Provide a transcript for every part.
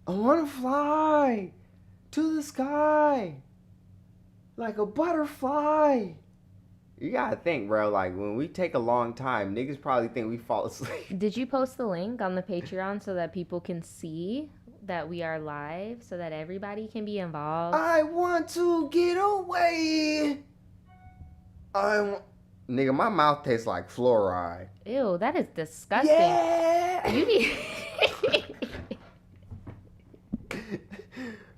I want to fly to the sky like a butterfly. You gotta think, bro. Like, when we take a long time, niggas probably think we fall asleep. Did you post the link on the Patreon so that people can see that we are live, so that everybody can be involved? I want to get away. Nigga, my mouth tastes like fluoride. Ew, that is disgusting. Yeah. You need.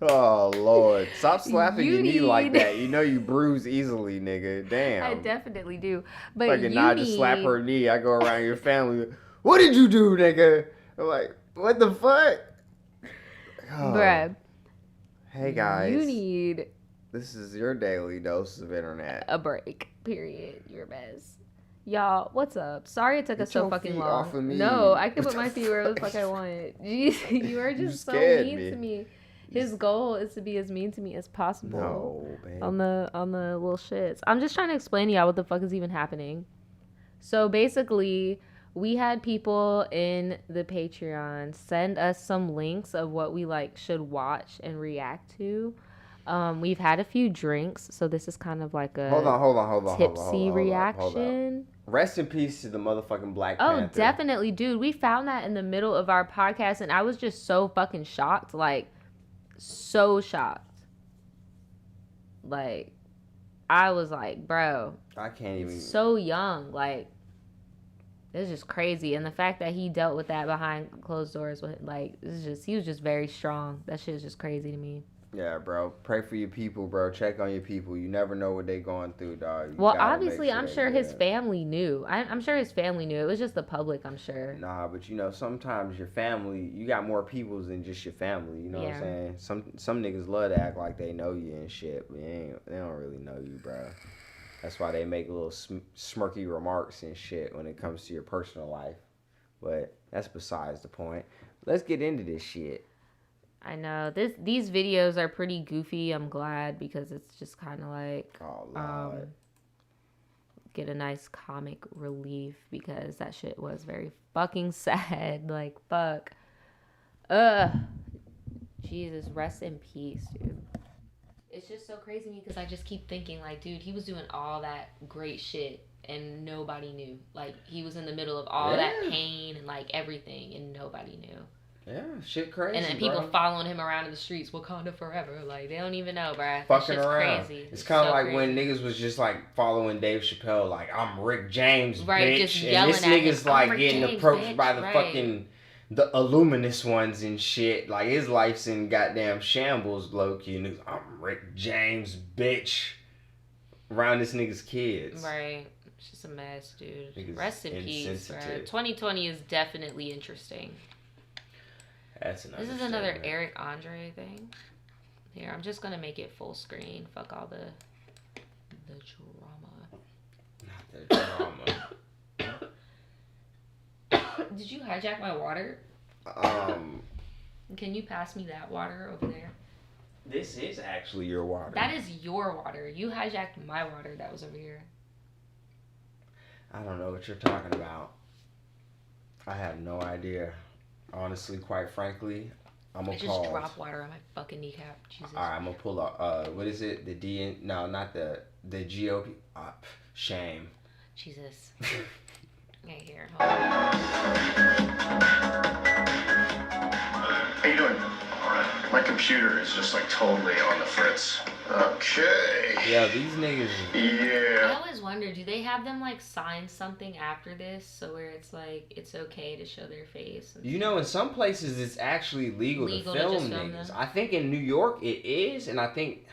Oh, Lord. Stop slapping You your knee like need- that. You know you bruise easily, nigga. Damn. I definitely do. But Like, you I need... just slap her knee. I go around your family. What did you do, nigga? I'm like, what the fuck? Oh. Bruh. Hey, guys. You need... This is your daily dose of internet. a break. Period. You're best. Y'all, what's up? Sorry it took us so fucking long. Off of me. No, I can put my feet wherever the fuck I want. Jeez, you are just so mean to me. His goal is to be as mean to me as possible. No, babe. On the little shits. I'm just trying to explain to y'all what the fuck is even happening. So basically, we had people in the Patreon send us some links of what we like should watch and react to. We've had a few drinks, so this is kind of like a hold on, tipsy reaction. Rest in peace to the motherfucking Black Panther. Oh, definitely, dude. We found that in the middle of our podcast, and I was just so fucking shocked. Like, so shocked. Like, I was like, bro. I can't even. So young. Like, it's just crazy. And the fact that he dealt with that behind closed doors, like, he was just very strong. That shit is just crazy to me. Yeah, bro. Pray for your people, bro. Check on your people. You never know what they going through, dog. Well, obviously, I'm sure his family knew. I'm sure his family knew. It was just the public, I'm sure. Nah, but you know, sometimes your family, you got more peoples than just your family. You know what I'm saying? Some niggas love to act like they know you and shit, but they don't really know you, bro. That's why they make little smirky remarks and shit when it comes to your personal life. But that's besides the point. Let's get into this shit. I know these videos are pretty goofy. I'm glad, because it's just kind of like get a nice comic relief, because that shit was very fucking sad. Like, fuck. Jesus, rest in peace, dude. It's just so crazy to me, because I just keep thinking, like, dude, he was doing all that great shit and nobody knew. Like, he was in the middle of all that pain and like everything, and nobody knew. Yeah, shit crazy. And then people following him around in the streets, Wakanda forever. Like, they don't even know, bruh. Fucking around. Crazy. It's kind of so like when niggas was just like following Dave Chappelle, like, I'm Rick James, right, bitch. Just and this nigga's like getting James, approached bitch. by the fucking the illuminous ones and shit. Like, his life's in goddamn shambles, low-key. Niggas, I'm Rick James, bitch. Around this nigga's kids. Right. It's just a mess, dude. Niggas rest in peace, bruh. 2020 is definitely interesting. That's another. This is another Eric Andre thing. Here, I'm just gonna make it full screen. Fuck all the drama. Not the drama. Did you hijack my water? Can you pass me that water over there? This is actually your water. That is your water. You hijacked my water that was over here. I don't know what you're talking about. I have no idea. Honestly, quite frankly, I'm appalled. I just dropped water on my fucking kneecap. Jesus. Alright, I'm gonna pull up. What is it? The DN? No, not the GOP. Shame. Jesus. Right here. Hold on. How you doing? Alright. My computer is just like totally on the fritz. Okay. Yeah, these niggas. Yeah. I always wonder, do they have them like sign something after this, so where it's like it's okay to show their face? You know, in some places it's actually legal to film niggas. Them? I think in New York it is, and I think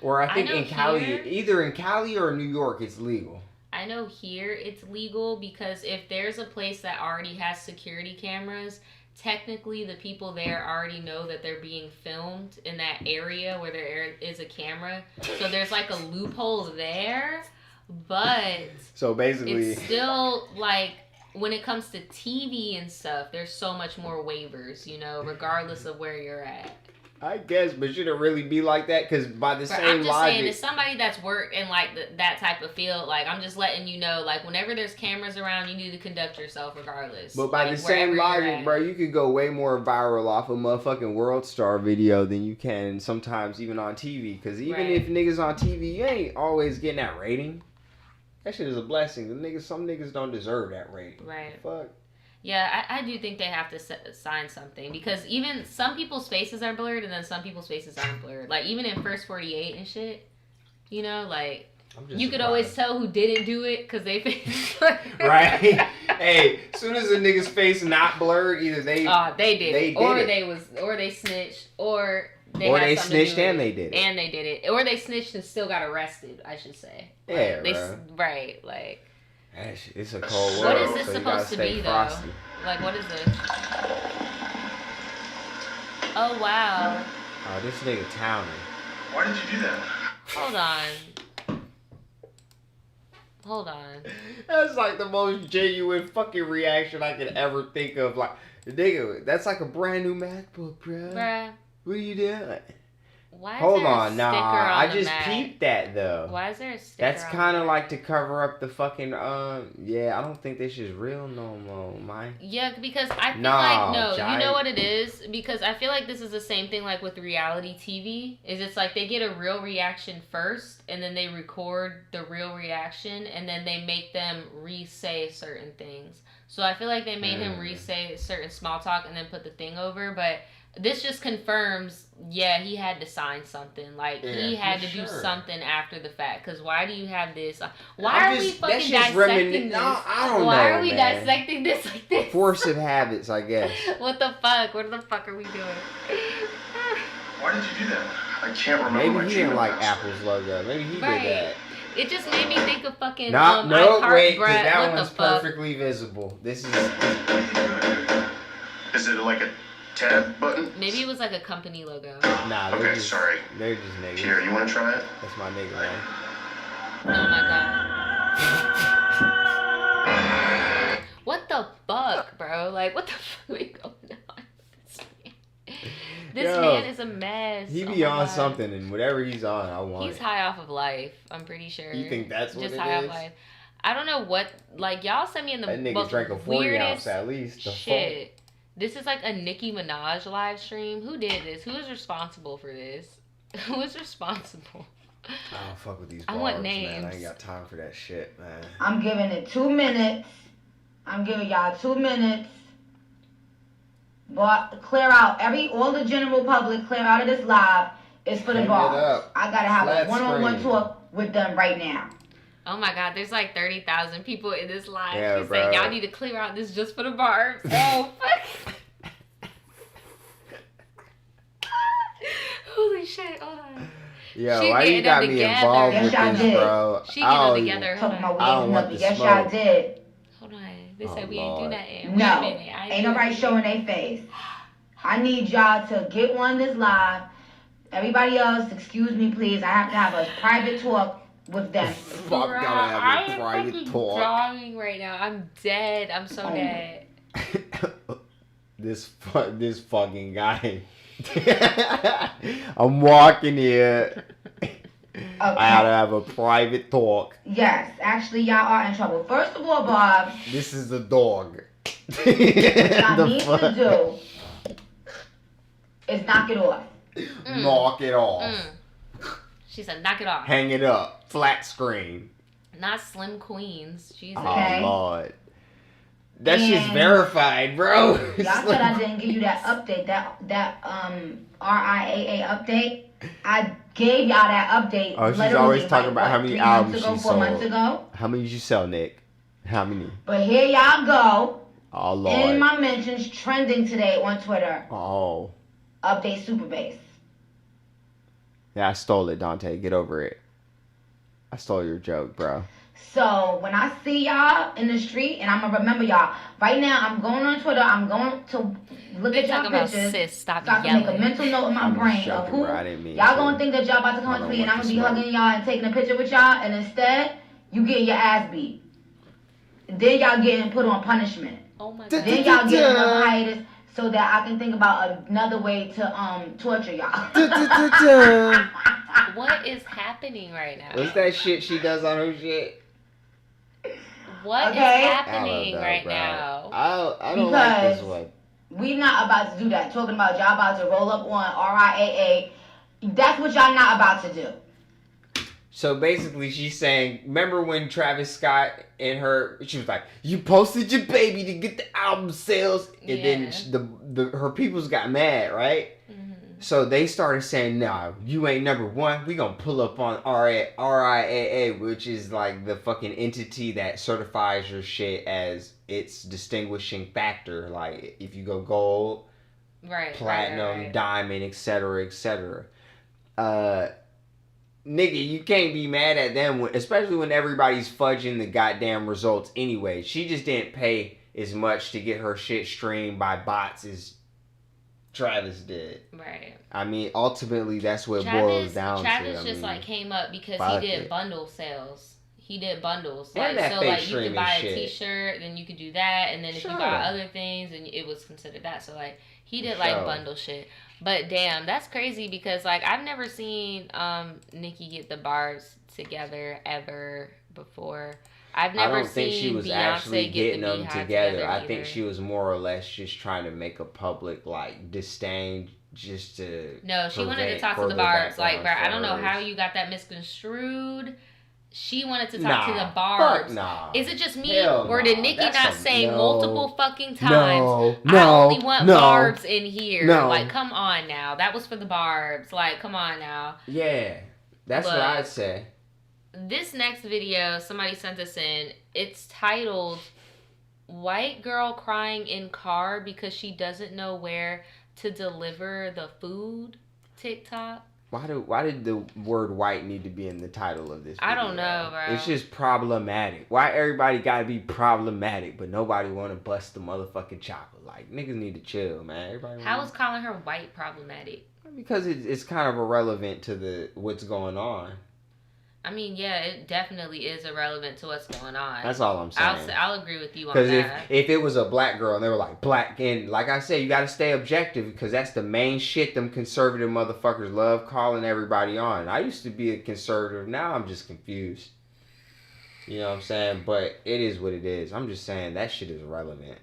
in Cali, either in Cali or New York, it's legal. I know here it's legal, because if there's a place that already has security cameras, technically the people there already know that they're being filmed in that area where there is a camera. So there's like a loophole there, but so basically it's still like when it comes to TV and stuff, there's so much more waivers, you know, regardless of where you're at. I guess, but should it really be like that? Because by the same logic... I'm just saying, as somebody that's worked in, like, that type of field, like, I'm just letting you know, like, whenever there's cameras around, you need to conduct yourself regardless. But by the same logic, bro, you could go way more viral off a motherfucking World Star video than you can sometimes even on TV. Because even if niggas on TV, you ain't always getting that rating. That shit is a blessing. Some niggas don't deserve that rating. Right. Fuck. Yeah, I do think they have to sign something because even some people's faces are blurred and then some people's faces aren't blurred. Like, even in First 48 and shit, you know, like, you could always tell who didn't do it because they face right? Hey, as soon as a nigga's face not blurred, either they did it, or they snitched, or they snitched and they did it. And they did it. Or they snitched and still got arrested, I should say. Yeah, right, like... It's a cold world. What is this supposed to be, frosty. Though? Like, what is this? Oh, wow. Oh, this nigga Towner. Why did you do that? Hold on. That's like the most genuine fucking reaction I could ever think of. Like, nigga, that's like a brand new MacBook, bruh. What are you doing? Why is Hold there on, a sticker on I the just Mac? peeped that though. Why is there a sticker? That's kind of like to cover up the fucking yeah. I don't think this is real no more, man. Yeah, because I feel you know what it is? Because I feel like this is the same thing like with reality TV. Is it's like they get a real reaction first, and then they record the real reaction, and then they make them re-say certain things. So I feel like they made him re-say certain small talk and then put the thing over, but. This just confirms, he had to sign something. Like, he had to do something after the fact. Because why do you have this? Why are we fucking dissecting this? No, I don't know, Why are we dissecting this like this? Force of habits, I guess. What the fuck? What the fuck are we doing? Why did you do that? I can't remember. Maybe he didn't like Apple's logo. Maybe he did that. It just made me think of fucking wait, because that one's perfectly visible. This is... Is it like a... tab button? Maybe it was like a company logo. Nah, sorry. They're just niggas. Here, you want to try it? That's my nigga, man. Oh my god. What the fuck, bro? Like, what the fuck is going on with this man? This man is a mess. He be on something, and whatever he's on, I want He's high off of life, I'm pretty sure. You think that's what it is? Just high off life. I don't know what, like, y'all sent me in the that nigga most drank a 40 ounce at least. Shit. This is like a Nicki Minaj live stream. Who did this? Who is responsible for this? Who is responsible? I don't fuck with these barbs, I want names. man. I ain't got time for that shit, man. I'm giving it 2 minutes. I'm giving y'all 2 minutes. But clear out all the general public, clear out of this live. It's for the barbs. I gotta have a one-on-one talk with them right now. Oh my god, there's like 30,000 people in this live. Yeah, He's saying, y'all need to clear out this just for the barbs. Oh, fuck. Holy shit, hold on. Yo, why you got me involved with this, bro? She get them together. Talking about we ain't nothing. Yes, y'all did. Hold on. They said we ain't do nothing. No, ain't nobody showing their face. I need y'all to get on this live. Everybody else, excuse me, please. I have to have a private talk with them. Fuck, gotta have a private talk. I'm dying right now. I'm dead. I'm so dead. This fucking guy. I'm walking here. Okay. I gotta have a private talk. Yes, actually, y'all are in trouble. First of all, Bob. This is the dog. What I need to do is knock it off. Knock it off. She said, knock it off. Hang it up. Flat screen. Not Slim Queens. Jesus. Okay. Oh, Lord. That shit's verified, bro. Y'all said I didn't give you that update, that RIAA update. I gave y'all that update. Oh, she's always talking about how many albums she sold. 4 months ago. How many did you sell, Nick? How many? But here y'all go. Oh, Lord. In my mentions, trending today on Twitter. Oh. Update Super Bass. Yeah, I stole it, Dante. Get over it. I stole your joke, bro. So, when I see y'all in the street, and I'm going to remember y'all, right now, I'm going on Twitter, I'm going to look at y'all pictures, sis, stop so I can make a mental note in my brain of who, y'all going to think that y'all about to come up to me, and I'm going to be hugging y'all and taking a picture with y'all, and instead, you getting your ass beat. Then y'all getting put on punishment. Oh my God. Then y'all getting another hiatus. so that I can think about another way to torture y'all. What is happening right now? What's that shit she does on her shit? What is happening right bro. now? I don't like this one. We not about to do that. Talking about y'all about to roll up on RIAA. That's what y'all not about to do. So basically, she's saying, remember when Travis Scott and her, she was like, you posted your baby to get the album sales, and then her peoples got mad, right? Mm-hmm. So they started saying, nah, you ain't number one. We gonna pull up on RIAA, which is like the fucking entity that certifies your shit as its distinguishing factor. Like if you go gold, platinum, diamond, etc., etc. Nigga, you can't be mad at them, especially when everybody's fudging the goddamn results anyway. She just didn't pay as much to get her shit streamed by bots as Travis did. Right. I mean, ultimately, that's what it boils down to. Travis just like came up because he did bundle sales. He did bundles. Like, so like you could buy a t-shirt, then you could do that, and then if you buy other things, and it was considered that. So like he did like bundle shit. But damn, that's crazy because like I've never seen Nicki get the barbs together ever before. I've never seen she was Beyonce actually getting get the them together. I either. think she was more or less just trying to make a public like disdain just to. No, she wanted to talk to the barbs. Like, bro, I don't know how you got that misconstrued. She wanted to talk to the barbs. Is it just me? Or did Nicki not say multiple fucking times? I only want barbs in here. Like, come on now. That was for the barbs. Like, come on now. Yeah. That's what I'd say. This next video, somebody sent this in. It's titled, White Girl Crying in Car Because She Doesn't Know Where to Deliver the Food TikTok. Why did the word white need to be in the title of this video? I don't know, bro. It's just problematic. Why everybody gotta be problematic, but nobody wanna bust the motherfucking chopper? Like, niggas need to chill, man. How is calling her white problematic? Because it's kind of irrelevant to what's going on. I mean, yeah, it definitely is irrelevant to what's going on. That's all I'm saying. I'll agree with you on that. Because if it was a black girl and they were like, black, and like I said, you got to stay objective because that's the main shit them conservative motherfuckers love calling everybody on. I used to be a conservative. Now I'm just confused. You know what I'm saying? But it is what it is. I'm just saying that shit is irrelevant.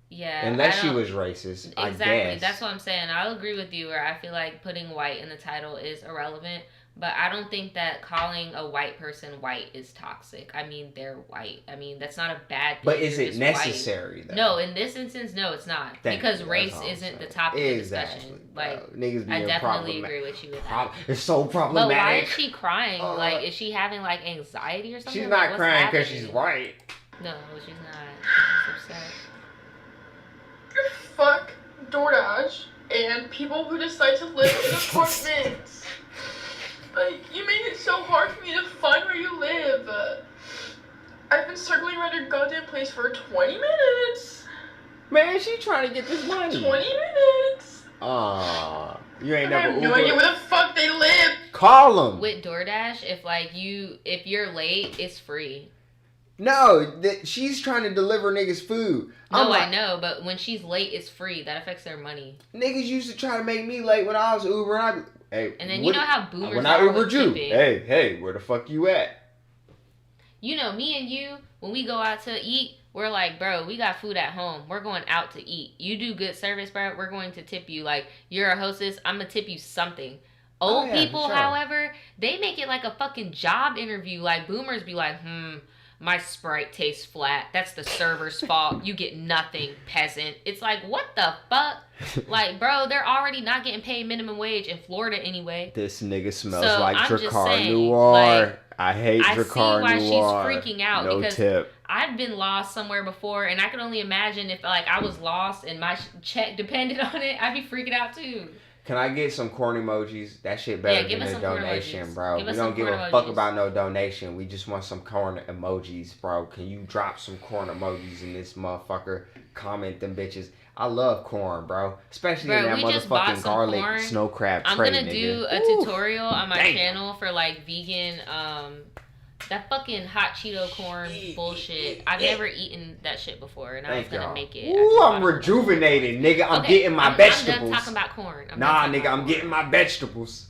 Yeah. Unless she was racist, I guess. Exactly. That's what I'm saying. I'll agree with you where I feel like putting white in the title is irrelevant. But I don't think that calling a white person white is toxic. I mean, they're white. I mean, that's not a bad thing. But is it necessary, though? No, in this instance, no, it's not. Because race isn't the topic of discussion. Like, niggas I definitely agree with you with that. It's so problematic. But why is she crying? Like, is she having, like, anxiety or something? She's not crying because she's white. No, she's not. She's just upset. Fuck Doordash and people who decide to live in apartments. Like, you made it so hard for me to find where you live. I've been circling around your goddamn place for 20 minutes. Man, she trying to get this money. 20 minutes. You ain't never Uber. I have no idea where the fuck they live. Call them. With Doordash, if you're late, it's free. No, she's trying to deliver niggas food. No, I know, but when she's late, it's free. That affects their money. Niggas used to try to make me late when I was Uber, hey, and then you know how boomers when are I Ubered with you. tipping. Hey, where the fuck you at? You know, me and you, when we go out to eat, we're like, bro, we got food at home. We're going out to eat. You do good service, bro. We're going to tip you. Like, you're a hostess. I'm going to tip you something. Old people, however, they make it like a fucking job interview. Like, boomers be like, my Sprite tastes flat. That's the server's fault. You get nothing, peasant. It's like, what the fuck? Like, bro, they're already not getting paid minimum wage in Florida anyway. This nigga smells like Dracar Noir. Like, I hate Dracar Noir. I see why she's freaking out. No because tip. I've been lost somewhere before, and I can only imagine if, like, I was lost and my check depended on it, I'd be freaking out, too. Can I get some corn emojis? That shit better than a donation, bro. We don't give a fuck about no donation. We just want some corn emojis, bro. Can you drop some corn emojis in this motherfucker? Comment them bitches. I love corn, bro. Especially in that motherfucking garlic snow crab tray, I'm gonna do a tutorial on my channel for like vegan That fucking hot Cheeto corn bullshit. I've never eaten that shit before, and I was gonna make it. Ooh, I'm rejuvenated, nigga. I'm getting my vegetables. I'm done talking about corn. I'm getting my vegetables.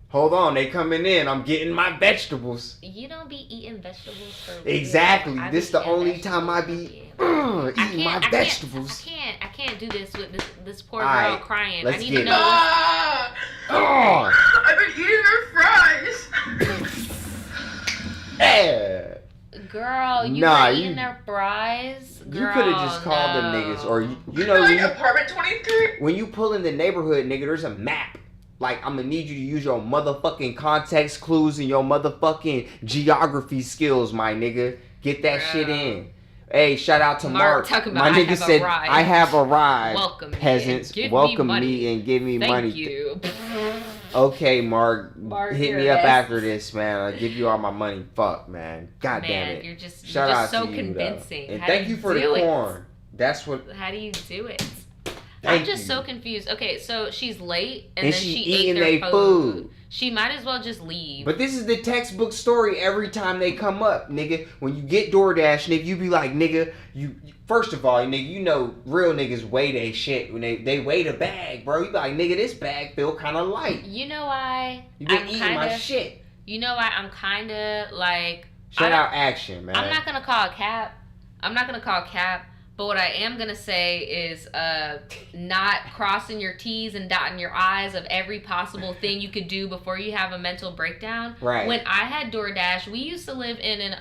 Hold on, they coming in. I'm getting my vegetables. You don't be eating vegetables for real. Exactly. This the only time I be eating my vegetables. I can't do this with this poor girl crying. I need to know. I've been eating their fries. Yeah. Girl, you were eating their fries? Girl, you could have just called them niggas. Or, you know, like apartment 23? When you pull in the neighborhood, nigga, there's a map. Like, I'm gonna need you to use your motherfucking context clues and your motherfucking geography skills, my nigga. Get that shit in. Hey, shout out to Mark. My nigga said, I have arrived. Welcome, peasants. Welcome me and give me money. Thank you. Okay, Mark hit me up after this, man. I'll give you all my money. Fuck, man. God damn it. You're just to so you, convincing. And thank you for the corn. That's what. How do you do it? I'm just so confused. Okay, so she's late and then she ate their food. She might as well just leave. But this is the textbook story every time they come up, nigga. When you get Doordash, nigga, you be like, nigga, you first of all, nigga, you know real niggas weigh they shit when they weigh the bag, bro. You be like, nigga, this bag feel kind of light. You know why? You been eating my shit. You know why I'm kind of like. Shout out action, man. I'm not gonna call cap. But what I am going to say is not crossing your T's and dotting your I's of every possible thing you could do before you have a mental breakdown. Right. When I had Doordash, we used to live in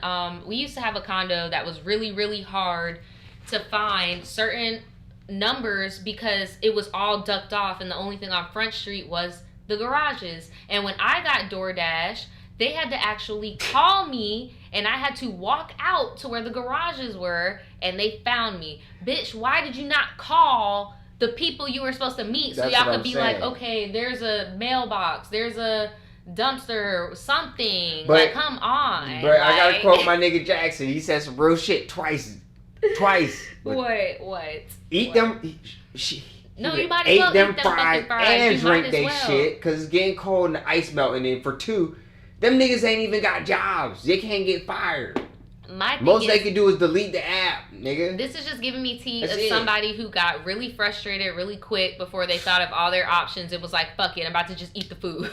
we used to have a condo that was really, really hard to find certain numbers because it was all ducked off and the only thing on Front Street was the garages. And when I got Doordash, they had to actually call me and I had to walk out to where the garages were and they found me. Bitch, why did you not call the people you were supposed to meet so y'all could be like, okay, there's a mailbox, there's a dumpster, something. But, like, come on. But I gotta quote my nigga Jackson. He said some real shit twice. Wait, what? Eat them. No, you might as well eat them fries and drink they shit because it's getting cold and the ice melting. And for two, them niggas ain't even got jobs. They can't get fired. Most they can do is delete the app, nigga. This is just giving me tea of somebody who got really frustrated really quick before they thought of all their options. It was like, fuck it, I'm about to just eat the food.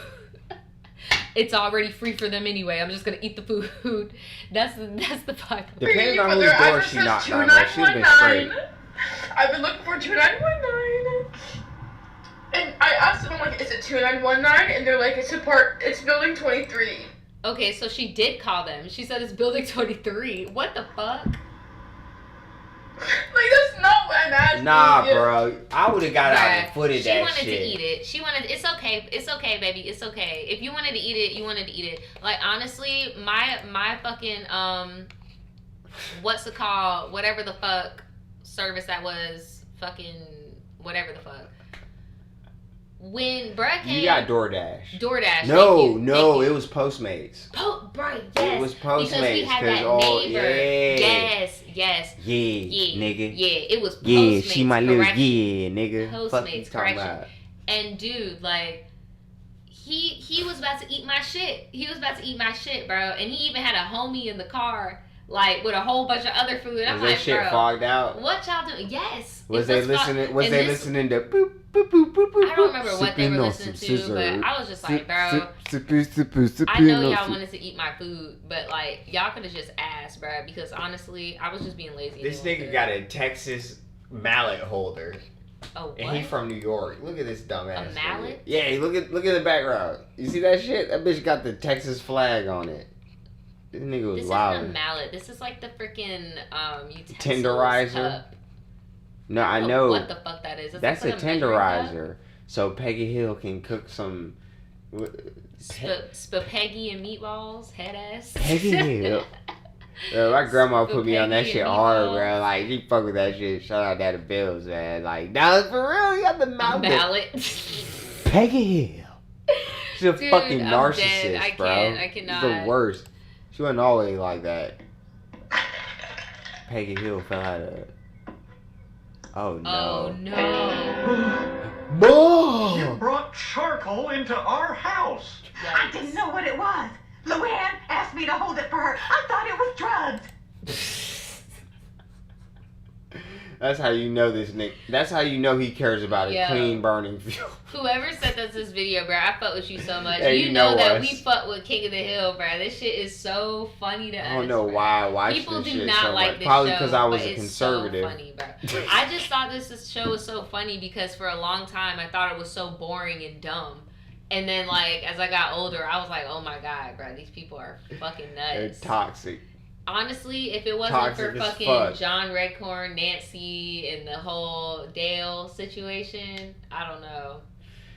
It's already free for them anyway. I'm just gonna eat the food. That's the vibe. Depending on whose door she knocked on, but she's been straight. I've been looking for 2919. And I asked them, like, is it 2919? And they're like, it's building 23. Okay, so she did call them. She said it's building 23. What the fuck? Like, that's not what I'm asking. Nah, bro. I would have got out and footed that shit. She wanted to eat it. It's okay, baby. It's okay. If you wanted to eat it, you wanted to eat it. Like, honestly, my fucking, what's it called? Whatever the fuck service that was. Fucking, whatever the fuck. When bruh came... You got Doordash. Doordash. No, it was Postmates. Right, yes. It was Postmates. Because we had that neighbor. Yes. Yeah, nigga. Yeah, it was Postmates. Yeah, she my little, nigga. Postmates, correction. And dude, like, he was about to eat my shit. Bro. And he even had a homie in the car, like, with a whole bunch of other food. I'm like, that shit fogged out? What y'all doing? Yes. Was they listening to boop? I don't remember what they were listening to, but I was just like, bro, I know y'all wanted to eat my food, but like, y'all could have just asked, bro, because honestly, I was just being lazy. This nigga got a Texas mallet holder. Oh, what? And he from New York. Look at this dumbass. A mallet? Nigga. Yeah, look at the background. You see that shit? That bitch got the Texas flag on it. This nigga was wild. This isn't a mallet. This is like the freaking tenderizer. Cup. No, I know what the fuck that is. That's a tenderizer. So Peggy Hill can cook some spaghetti and meatballs, head ass. Peggy Hill. My grandma put me on that shit hard, bro. Like, she fuck with that shit. Shout out Daddy Bills, man. Like, that was for real. You got the mallet. Peggy Hill. She's a fucking narcissist, bro. I cannot. She's the worst. She wasn't always like that. Peggy Hill fell out of... Oh no. You brought charcoal into our house. I didn't know what it was. Luann asked me to hold it for her. I thought it was drugs. That's how you know this Nick. That's how you know he cares about a clean burning fuel. Whoever sent us this video, bro, I fuck with you so much. Hey, you know that we fuck with King of the Hill, bro. This shit is so funny to us. I don't know why I watch People this do shit not so like much. this Probably show, because I was but a it's conservative. so funny, bro. I just thought this show was so funny because for a long time I thought it was so boring and dumb. And then, like, as I got older, I was like, oh my god, bro, these people are fucking nuts. They're toxic. Honestly, if it wasn't Toxic for fucking John Redcorn, Nancy, and the whole Dale situation, I don't know.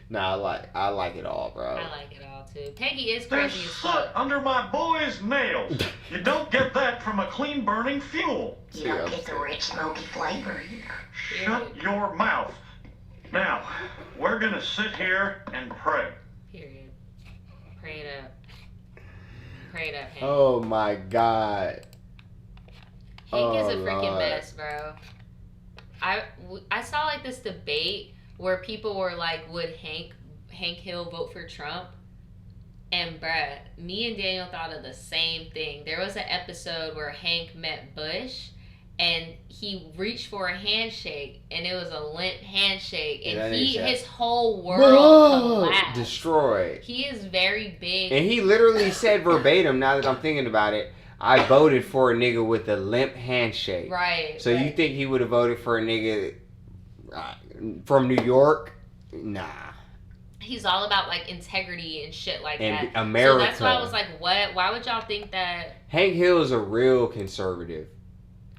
Nah, I like it all, bro. I like it all too. Peggy is There's crazy as soot fuck. under my boy's nails. You don't get that from a clean burning fuel. You don't get the rich smoky flavor either. Shut your mouth. Now, we're gonna sit here and pray. Period. Pray it up. Pray it up, Hank. Oh my god. Hank is a freaking Lord. mess, bro. I saw like this debate where people were like, would Hank Hill vote for Trump? And bruh, me and Daniel thought of the same thing. There was an episode where Hank met Bush and he reached for a handshake and it was a limp handshake and his whole world collapsed. Destroyed. He is very big. And he literally said verbatim, now that I'm thinking about it, I voted for a nigga with a limp handshake. Right. So you think he would have voted for a nigga from New York? Nah. He's all about like integrity and shit like And that. America. So that's why I was like, what? Why would y'all think that? Hank Hill is a real conservative.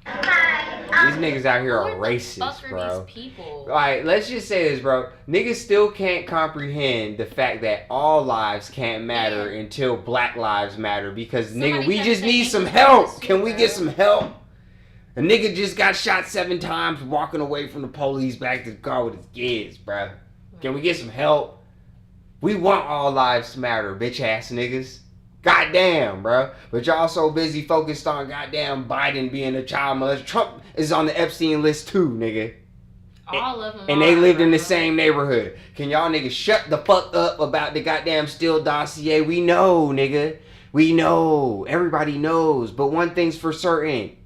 These niggas out here are racist, bro. These people? Alright, let's just say this, bro. Niggas still can't comprehend the fact that all lives can't matter until black lives matter because, nigga, we just need some help. Can we get some help? A nigga just got shot 7 times walking away from the police back to the car with his kids, bro. Can we get some help? We want all lives to matter, bitch ass niggas. Goddamn, bro. But y'all so busy focused on goddamn Biden being a child molester. Trump is on the Epstein list too, nigga. All of them. And they lived in the same neighborhood. Can y'all niggas shut the fuck up about the goddamn Steele dossier? We know, nigga. We know. Everybody knows. But one thing's for certain.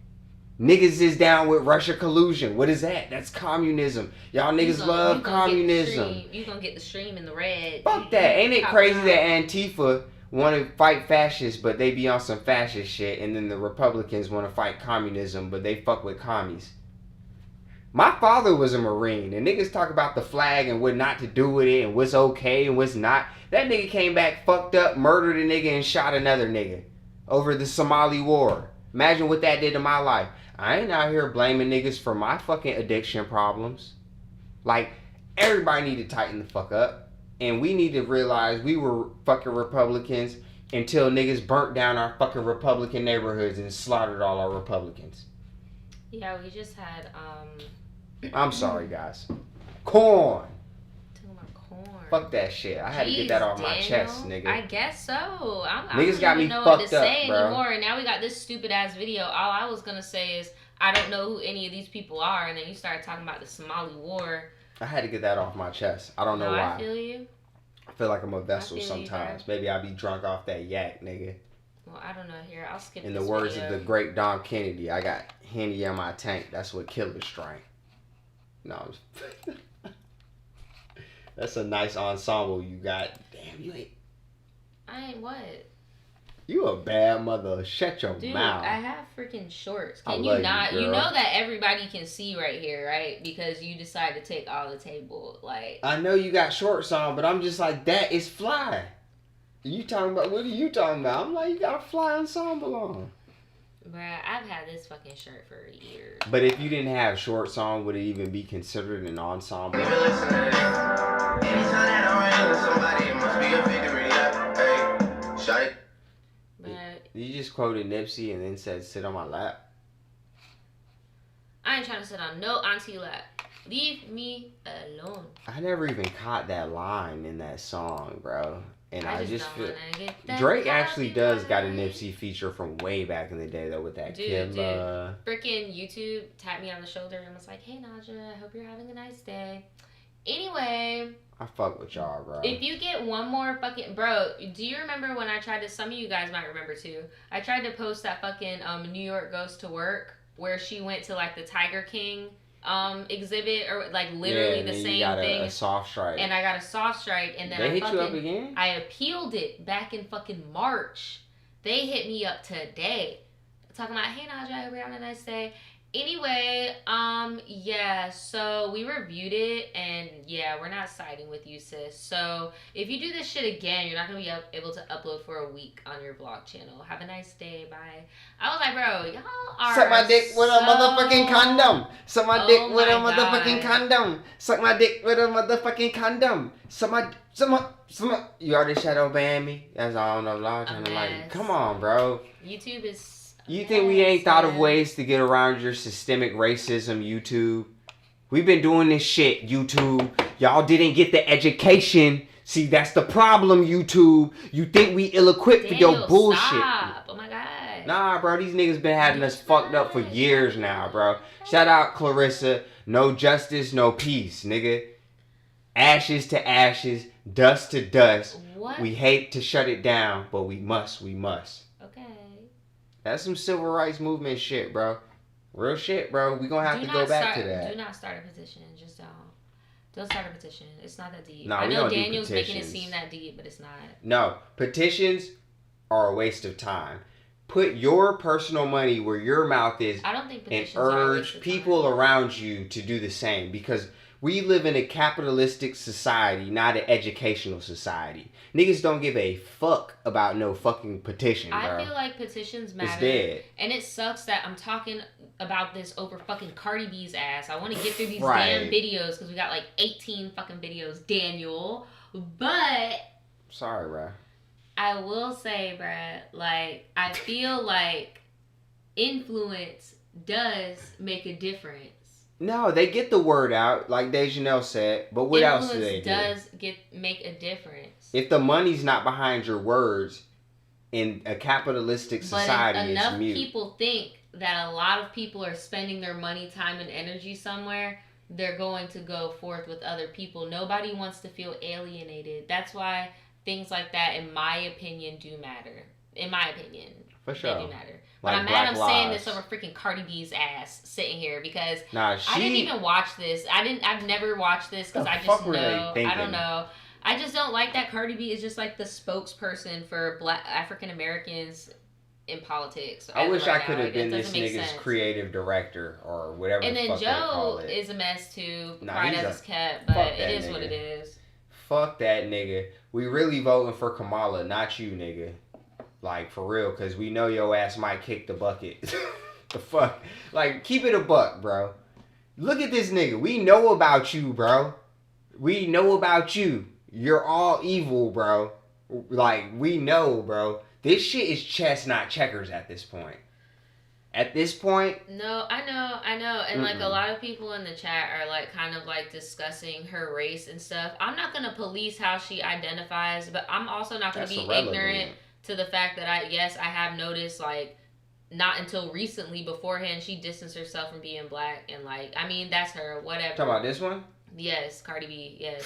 Niggas is down with Russia collusion. What is that? That's communism. Y'all niggas love communism. You gonna get the stream in the red. Fuck that. Ain't it crazy that Antifa want to fight fascists, but they be on some fascist shit, and then the Republicans want to fight communism, but they fuck with commies. My father was a Marine, and niggas talk about the flag and what not to do with it, and what's okay and what's not. That nigga came back fucked up, murdered a nigga, and shot another nigga over the Somali war. Imagine what that did to my life. I ain't out here blaming niggas for my fucking addiction problems. Like, everybody need to tighten the fuck up. And we need to realize we were fucking Republicans until niggas burnt down our fucking Republican neighborhoods and slaughtered all our Republicans. Yeah, we just had, I'm sorry, guys. Corn. Talking about corn. Fuck that shit. I had to get that off my chest, nigga. I guess so. Niggas got me fucked up, bro. I don't even know what to say anymore. And now we got this stupid ass video. All I was gonna say is, I don't know who any of these people are. And then you started talking about the Somali war. I had to get that off my chest. I don't know why. I feel you. I feel like I'm a vessel sometimes. Maybe I be drunk off that yak, nigga. Well, I don't know. Here, I'll skip In this the words video. of the great Don Kennedy, I got Henny in my tank. That's what killers drink. No, that's a nice ensemble you got. Damn, you ain't. I ain't what? You a bad mother. Shut your Dude, mouth. I have freaking shorts. I Can love you not? you, You girl. know that everybody can see right here, right? Because you decide to take all the table. Like, I know you got shorts on, but I'm just like, that is fly. You talking about, what are you talking about? I'm like, you got a fly ensemble on. bruh, I've had this fucking shirt for years. But if you didn't have shorts on, would it even be considered an ensemble? You just quoted Nipsey and then said, sit on my lap. I ain't trying to sit on no auntie lap. Leave me alone. I never even caught that line in that song, bro. And I just don't feel wanna get that Drake actually does got a copyright. Nipsey feature from way back in the day though with that Dude, Killa. freaking YouTube tapped me on the shoulder and was like, hey Naja, I hope you're having a nice day. Anyway. I fuck with y'all, bro. If you get one more fucking... Bro, do you remember when I tried to... Some of you guys might remember, too. I tried to post that fucking New York Goes to Work, where she went to, like, the Tiger King exhibit, or, like, literally the same thing. A soft strike. And I got a soft strike, and then they hit you up again? I appealed it back in fucking March. They hit me up today. Talking about, hey, Naja, I hope you're having a nice day. Anyway, yeah, so we reviewed it, and yeah, we're not siding with you, sis. So if you do this shit again, you're not gonna be able to upload for a week on your vlog channel. Have a nice day, bye. I was like, bro, y'all are suck my dick with a motherfucking condom. Suck my dick with a motherfucking condom. Suck my dick with a motherfucking condom. Suck my. You already shadow banned me. That's all I don't know. I'm kind of like, come on, bro. YouTube is. You think we ain't thought of ways to get around your systemic racism, YouTube? We've been doing this shit, YouTube. Y'all didn't get the education. See, that's the problem, YouTube. You think we ill-equipped for your bullshit. Stop. Oh my God. Nah, bro, these niggas been having us fucked up for years now, bro. Shout out Clarissa. No justice, no peace, nigga. Ashes to ashes, dust to dust. What? We hate to shut it down, but we must. Okay. That's some civil rights movement shit, bro. Real shit, bro. We gonna have to go back to that. Do not start a petition. Just don't. Don't start a petition. It's not that deep. Nah, I know Daniel's making it seem that deep, but it's not. No. Petitions are a waste of time. Put your personal money where your mouth is. I don't think petitions and urge people around you to do the same, because we live in a capitalistic society, not an educational society. Niggas don't give a fuck about no fucking petition, bro. I feel like petitions matter. It's dead. And it sucks that I'm talking about this over fucking Cardi B's ass. I want to get through these damn videos because we got like 18 fucking videos, Daniel. But... Sorry, bro. I will say, bro, like, I feel like influence does make a difference. No, they get the word out, like Dejanelle said, but what else do they do? Influence does make a difference. If the money's not behind your words in a capitalistic society, but enough it's mute. People think that a lot of people are spending their money, time, and energy somewhere, they're going to go forth with other people. Nobody wants to feel alienated. That's why things like that, in my opinion, do matter. In my opinion. For sure. They do matter. But I'm mad I'm saying this over freaking Cardi B's ass sitting here because I didn't even watch this. I've never watched this because I just know. I don't know. I just don't like that Cardi B is just like the spokesperson for Black African Americans in politics. I wish I could have been this nigga's creative director or whatever. And then Joe is a mess too. Pride as it's kept, but it is what it is. Fuck that nigga. We really voting for Kamala, not you, nigga. Like, for real, because we know your ass might kick the bucket. The fuck? Like, keep it a buck, bro. Look at this nigga. We know about you, bro. We know about you. You're all evil, bro. Like, we know, bro. This shit is chess, not checkers at this point. At this point... No, I know. And, like, a lot of people in the chat are, like, kind of, like, discussing her race and stuff. I'm not going to police how she identifies, but I'm also not going to be ignorant to the fact that I have noticed, like, not until recently beforehand, she distanced herself from being Black. And, like, I mean, that's her, whatever. Talking about this one? Yes, Cardi B, yes.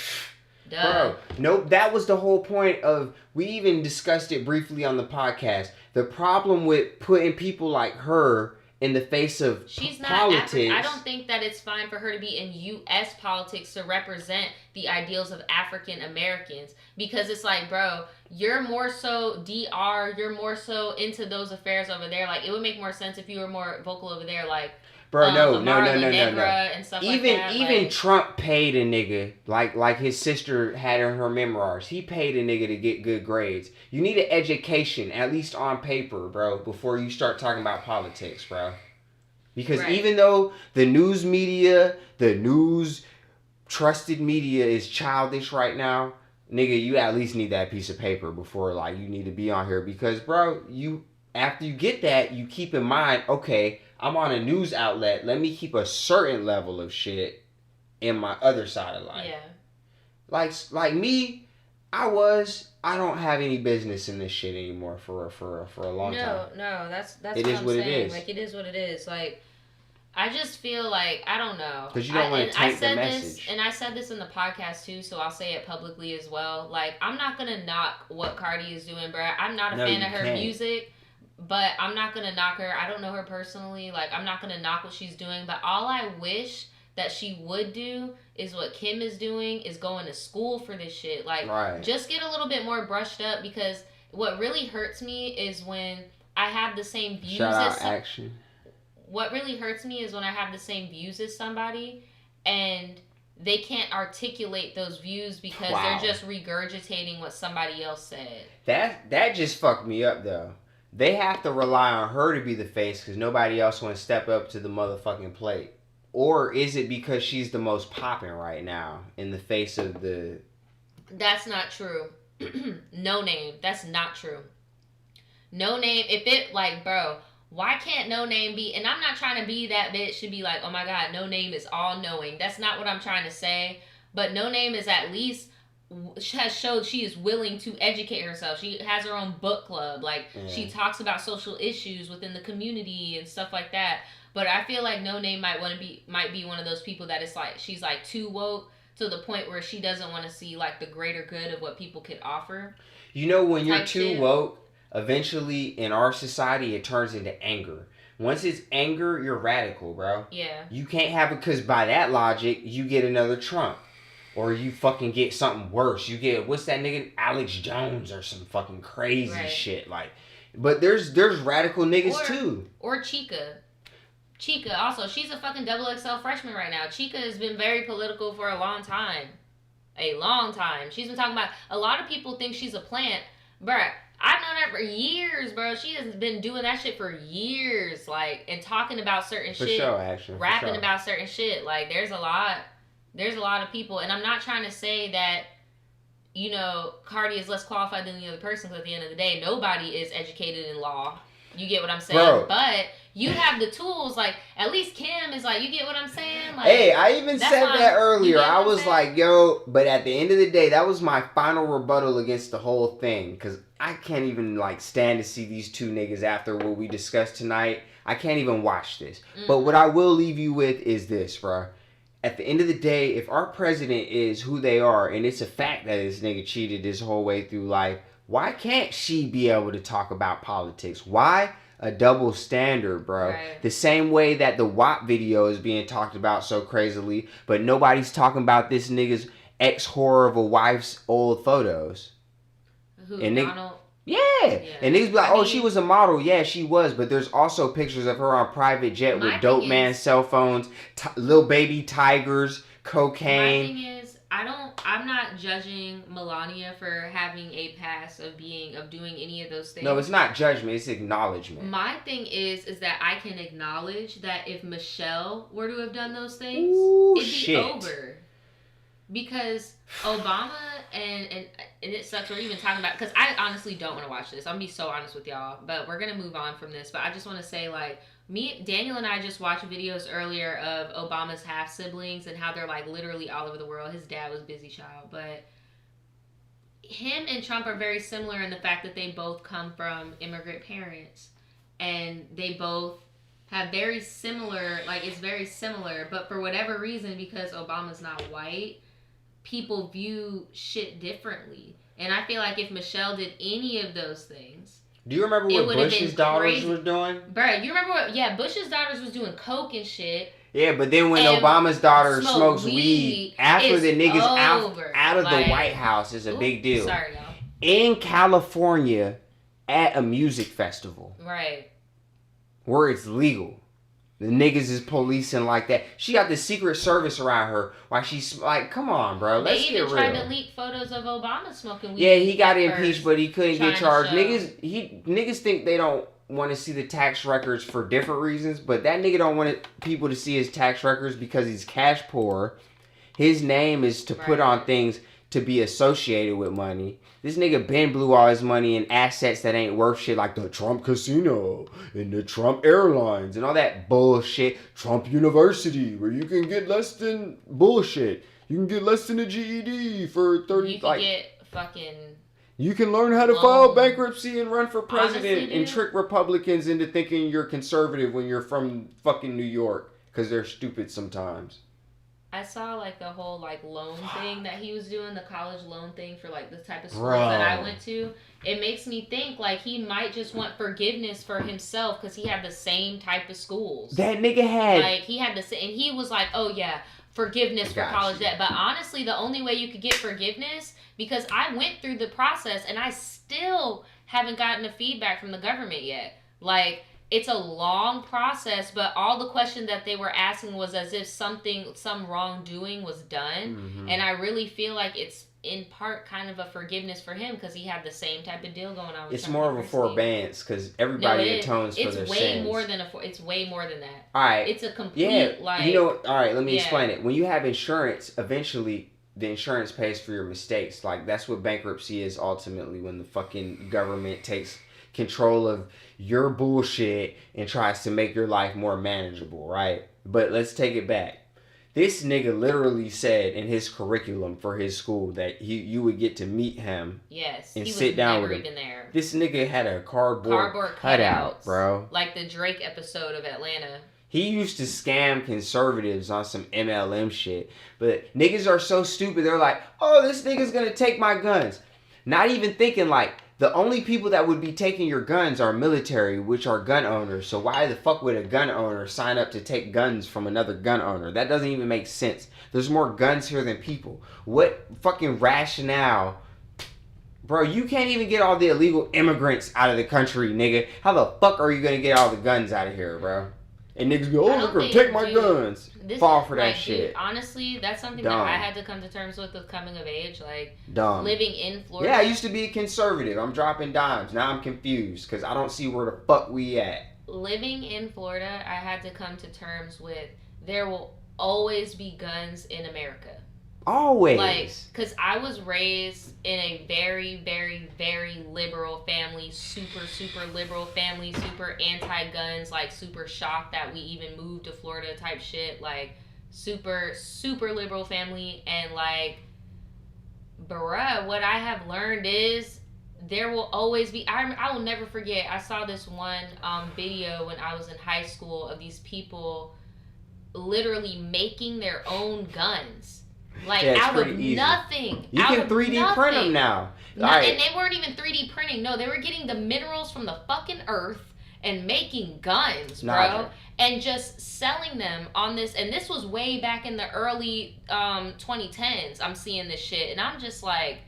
Duh. Bro, nope, that was the whole point of, we even discussed it briefly on the podcast. The problem with putting people like her in the face of politics. I don't think that it's fine for her to be in U.S. politics to represent the ideals of African Americans. Because it's like, bro, you're more so DR, you're more so into those affairs over there. Like, it would make more sense if you were more vocal over there, like, bro, no. And stuff even like that, even Trump paid a nigga, like his sister had in her memoirs. He paid a nigga to get good grades. You need an education, at least on paper, bro, before you start talking about politics, bro. Because even though the news media, trusted media is childish right now, nigga, you at least need that piece of paper before, like, you need to be on here. Because, bro, after you get that, you keep in mind, okay, I'm on a news outlet. Let me keep a certain level of shit in my other side of life. Yeah. Like me, I don't have any business in this shit anymore for a long time. No, that's it is what it is. Like, it is what it is. Like, I just feel like, I don't know. Because you don't want to taint the message. And I said this in the podcast too, so I'll say it publicly as well. Like, I'm not going to knock what Cardi is doing, bro. I'm not a fan of her music, but I'm not going to knock her. I don't know her personally. Like, I'm not going to knock what she's doing, but all I wish that she would do is what Kim is doing, is going to school for this shit. Like, just get a little bit more brushed up, because what really hurts me is when I have the same views as Action. What really hurts me is when I have the same views as somebody and they can't articulate those views because they're just regurgitating what somebody else said. That just fucked me up, though. They have to rely on her to be the face because nobody else want to step up to the motherfucking plate. Or is it because she's the most popping right now in the face of the... That's not true. No Name. That's not true. No Name. If it, like, bro, why can't No Name be... And I'm not trying to be that bitch to be like, oh my God, No Name is all-knowing. That's not what I'm trying to say. But No Name is at least... has showed she is willing to educate herself. She has her own book club. Like, she talks about social issues within the community and stuff like that. But I feel like No Name might be one of those people that is like, she's like too woke to the point where she doesn't want to see like the greater good of what people could offer. You know, when you're too woke, eventually in our society it turns into anger. Once it's anger, you're radical, bro. Yeah. You can't have it, because by that logic, you get another Trump. Or you fucking get something worse. You get, what's that nigga? Alex Jones or some fucking crazy shit. Like, but there's radical niggas too. Or Chica. Chica, also, she's a fucking XXL freshman right now. Chica has been very political for a long time. A long time. She's been talking about, a lot of people think she's a plant. Bruh, I've known her for years, bro. She has been doing that shit for years. Like, and talking about certain shit. For sure, actually. Rapping about certain shit. Like, there's a lot of people. And I'm not trying to say that, you know, Cardi is less qualified than the other person, because at the end of the day, nobody is educated in law. You get what I'm saying? Bro. But you have the tools. Like, at least Kim is like, you get what I'm saying? Like, hey, I even said that earlier. I was like, yo, but at the end of the day, that was my final rebuttal against the whole thing. Because I can't even, like, stand to see these two niggas after what we discussed tonight. I can't even watch this. Mm-hmm. But what I will leave you with is this, bro. At the end of the day, if our president is who they are, and it's a fact that this nigga cheated this whole way through life, why can't she be able to talk about politics? Why a double standard, bro? Right. The same way that the WAP video is being talked about so crazily, but nobody's talking about this nigga's ex-whore of a wife's old photos. Who, and Donald? Yeah. And niggas be like, oh, she was a model. Yeah, she was. But there's also pictures of her on private jet with dope man cell phones, little baby tigers, cocaine. My thing is, I'm not judging Melania for having a past of doing any of those things. No, it's not judgment, it's acknowledgement. My thing is that I can acknowledge that if Michelle were to have done those things, it'd be over. Because Obama and it sucks we're even talking about, because I honestly don't want to watch this. I'm gonna be so honest with y'all, but we're gonna move on from this. But I just want to say, like, Daniel and I just watched videos earlier of Obama's half siblings and how they're like literally all over the world. His dad was busy child, but him and Trump are very similar in the fact that they both come from immigrant parents, and they both have very similar, like, it's very similar, but for whatever reason, because Obama's not white, people view shit differently. And I feel like if Michelle did any of those things, do you remember what Bush's daughters were doing? Bruh, you remember what? Yeah, Bush's daughters was doing coke and shit. Yeah, but then when Obama's daughter smokes weed after the niggas out of the White House is a big deal. Sorry, y'all. In California, at a music festival. Right. Where it's legal. The niggas is policing like that. She got the Secret Service around her while she's like, come on, bro. Let's get real. They even tried to leak photos of Obama smoking weed. Yeah, he got impeached, but he couldn't get charged. Niggas think they don't want to see the tax records for different reasons, but that nigga don't want people to see his tax records because he's cash poor. His name is to put on things to be associated with money. This nigga Ben blew all his money in assets that ain't worth shit, like the Trump Casino and the Trump Airlines and all that bullshit. Trump University, where you can get less than bullshit. You can get less than a GED for 30. You can get fucking. You can learn how to file bankruptcy and run for president and trick Republicans into thinking you're conservative when you're from fucking New York. because they're stupid sometimes. I saw like the whole like loan thing that he was doing, the college loan thing for like the type of schools that I went to. It makes me think like he might just want forgiveness for himself because he had the same type of schools. That nigga had like he had the same, and he was like, oh yeah, forgiveness for college debt. But honestly, the only way you could get forgiveness, because I went through the process and I still haven't gotten a feedback from the government yet. Like, it's a long process, but all the question that they were asking was as if some wrongdoing was done. Mm-hmm. And I really feel like it's in part kind of a forgiveness for him because he had the same type of deal going on with It's more of a forbearance because everybody atones for their sins. It's way more than that. All right. It's a complete, all right, let me explain it. When you have insurance, eventually the insurance pays for your mistakes. Like, that's what bankruptcy is ultimately, when the fucking government takes control of your bullshit and tries to make your life more manageable, right? But let's take it back. This nigga literally said in his curriculum for his school that you would get to meet him. Yes. And sit down with him. Even there. This nigga had a cardboard cutout, bro. Like the Drake episode of Atlanta. He used to scam conservatives on some MLM shit. But niggas are so stupid. They're like, oh, this nigga's gonna take my guns. Not even thinking like, the only people that would be taking your guns are military, which are gun owners. So why the fuck would a gun owner sign up to take guns from another gun owner? That doesn't even make sense. There's more guns here than people. What fucking rationale? Bro, you can't even get all the illegal immigrants out of the country, nigga. How the fuck are you going to get all the guns out of here, bro? And niggas go, oh, they're going to take my guns. Fall for that shit. Dude, honestly, that's something that I had to come to terms with coming of age. Like, living in Florida. Yeah, I used to be a conservative. I'm dropping dimes. Now I'm confused because I don't see where the fuck we at. Living in Florida, I had to come to terms with there will always be guns in America. Always. Like, because I was raised in a very, very, very liberal family, super, super liberal family, super anti-guns, like super shocked that we even moved to Florida type shit, like super, super liberal family. And like, bruh, what I have learned is there will always be, I will never forget, I saw this one video when I was in high school of these people literally making their own guns. Like, out of nothing. You can 3D print them now. And they weren't even 3D printing. No, they were getting the minerals from the fucking earth and making guns, bro. And just selling them on this. And this was way back in the early 2010s. I'm seeing this shit. And I'm just like,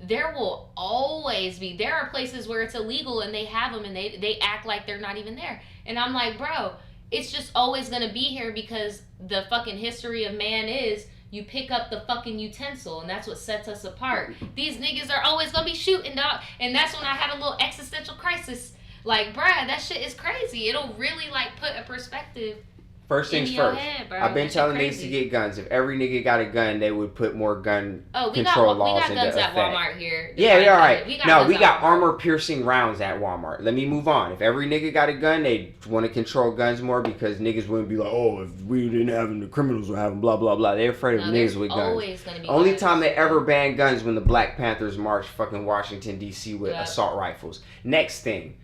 there will always be. There are places where it's illegal and they have them and they act like they're not even there. And I'm like, bro, it's just always going to be here because the fucking history of man is you pick up the fucking utensil, and that's what sets us apart. These niggas are always gonna be shooting, dog. And that's when I had a little existential crisis. Like, bruh, that shit is crazy. It'll really, like, put a perspective. First things first. Head, I've been telling niggas to get guns. If every nigga got a gun, they would put more gun control laws into effect. We got guns at Walmart here. Yeah, all right. We got armor-piercing rounds at Walmart. Let me move on. If every nigga got a gun, they want to control guns more because niggas wouldn't be like, oh, if we didn't have them, the criminals would have them, blah, blah, blah. They're afraid of niggas with guns. Only time they ever banned guns when the Black Panthers marched fucking Washington, D.C. with assault rifles. Next thing,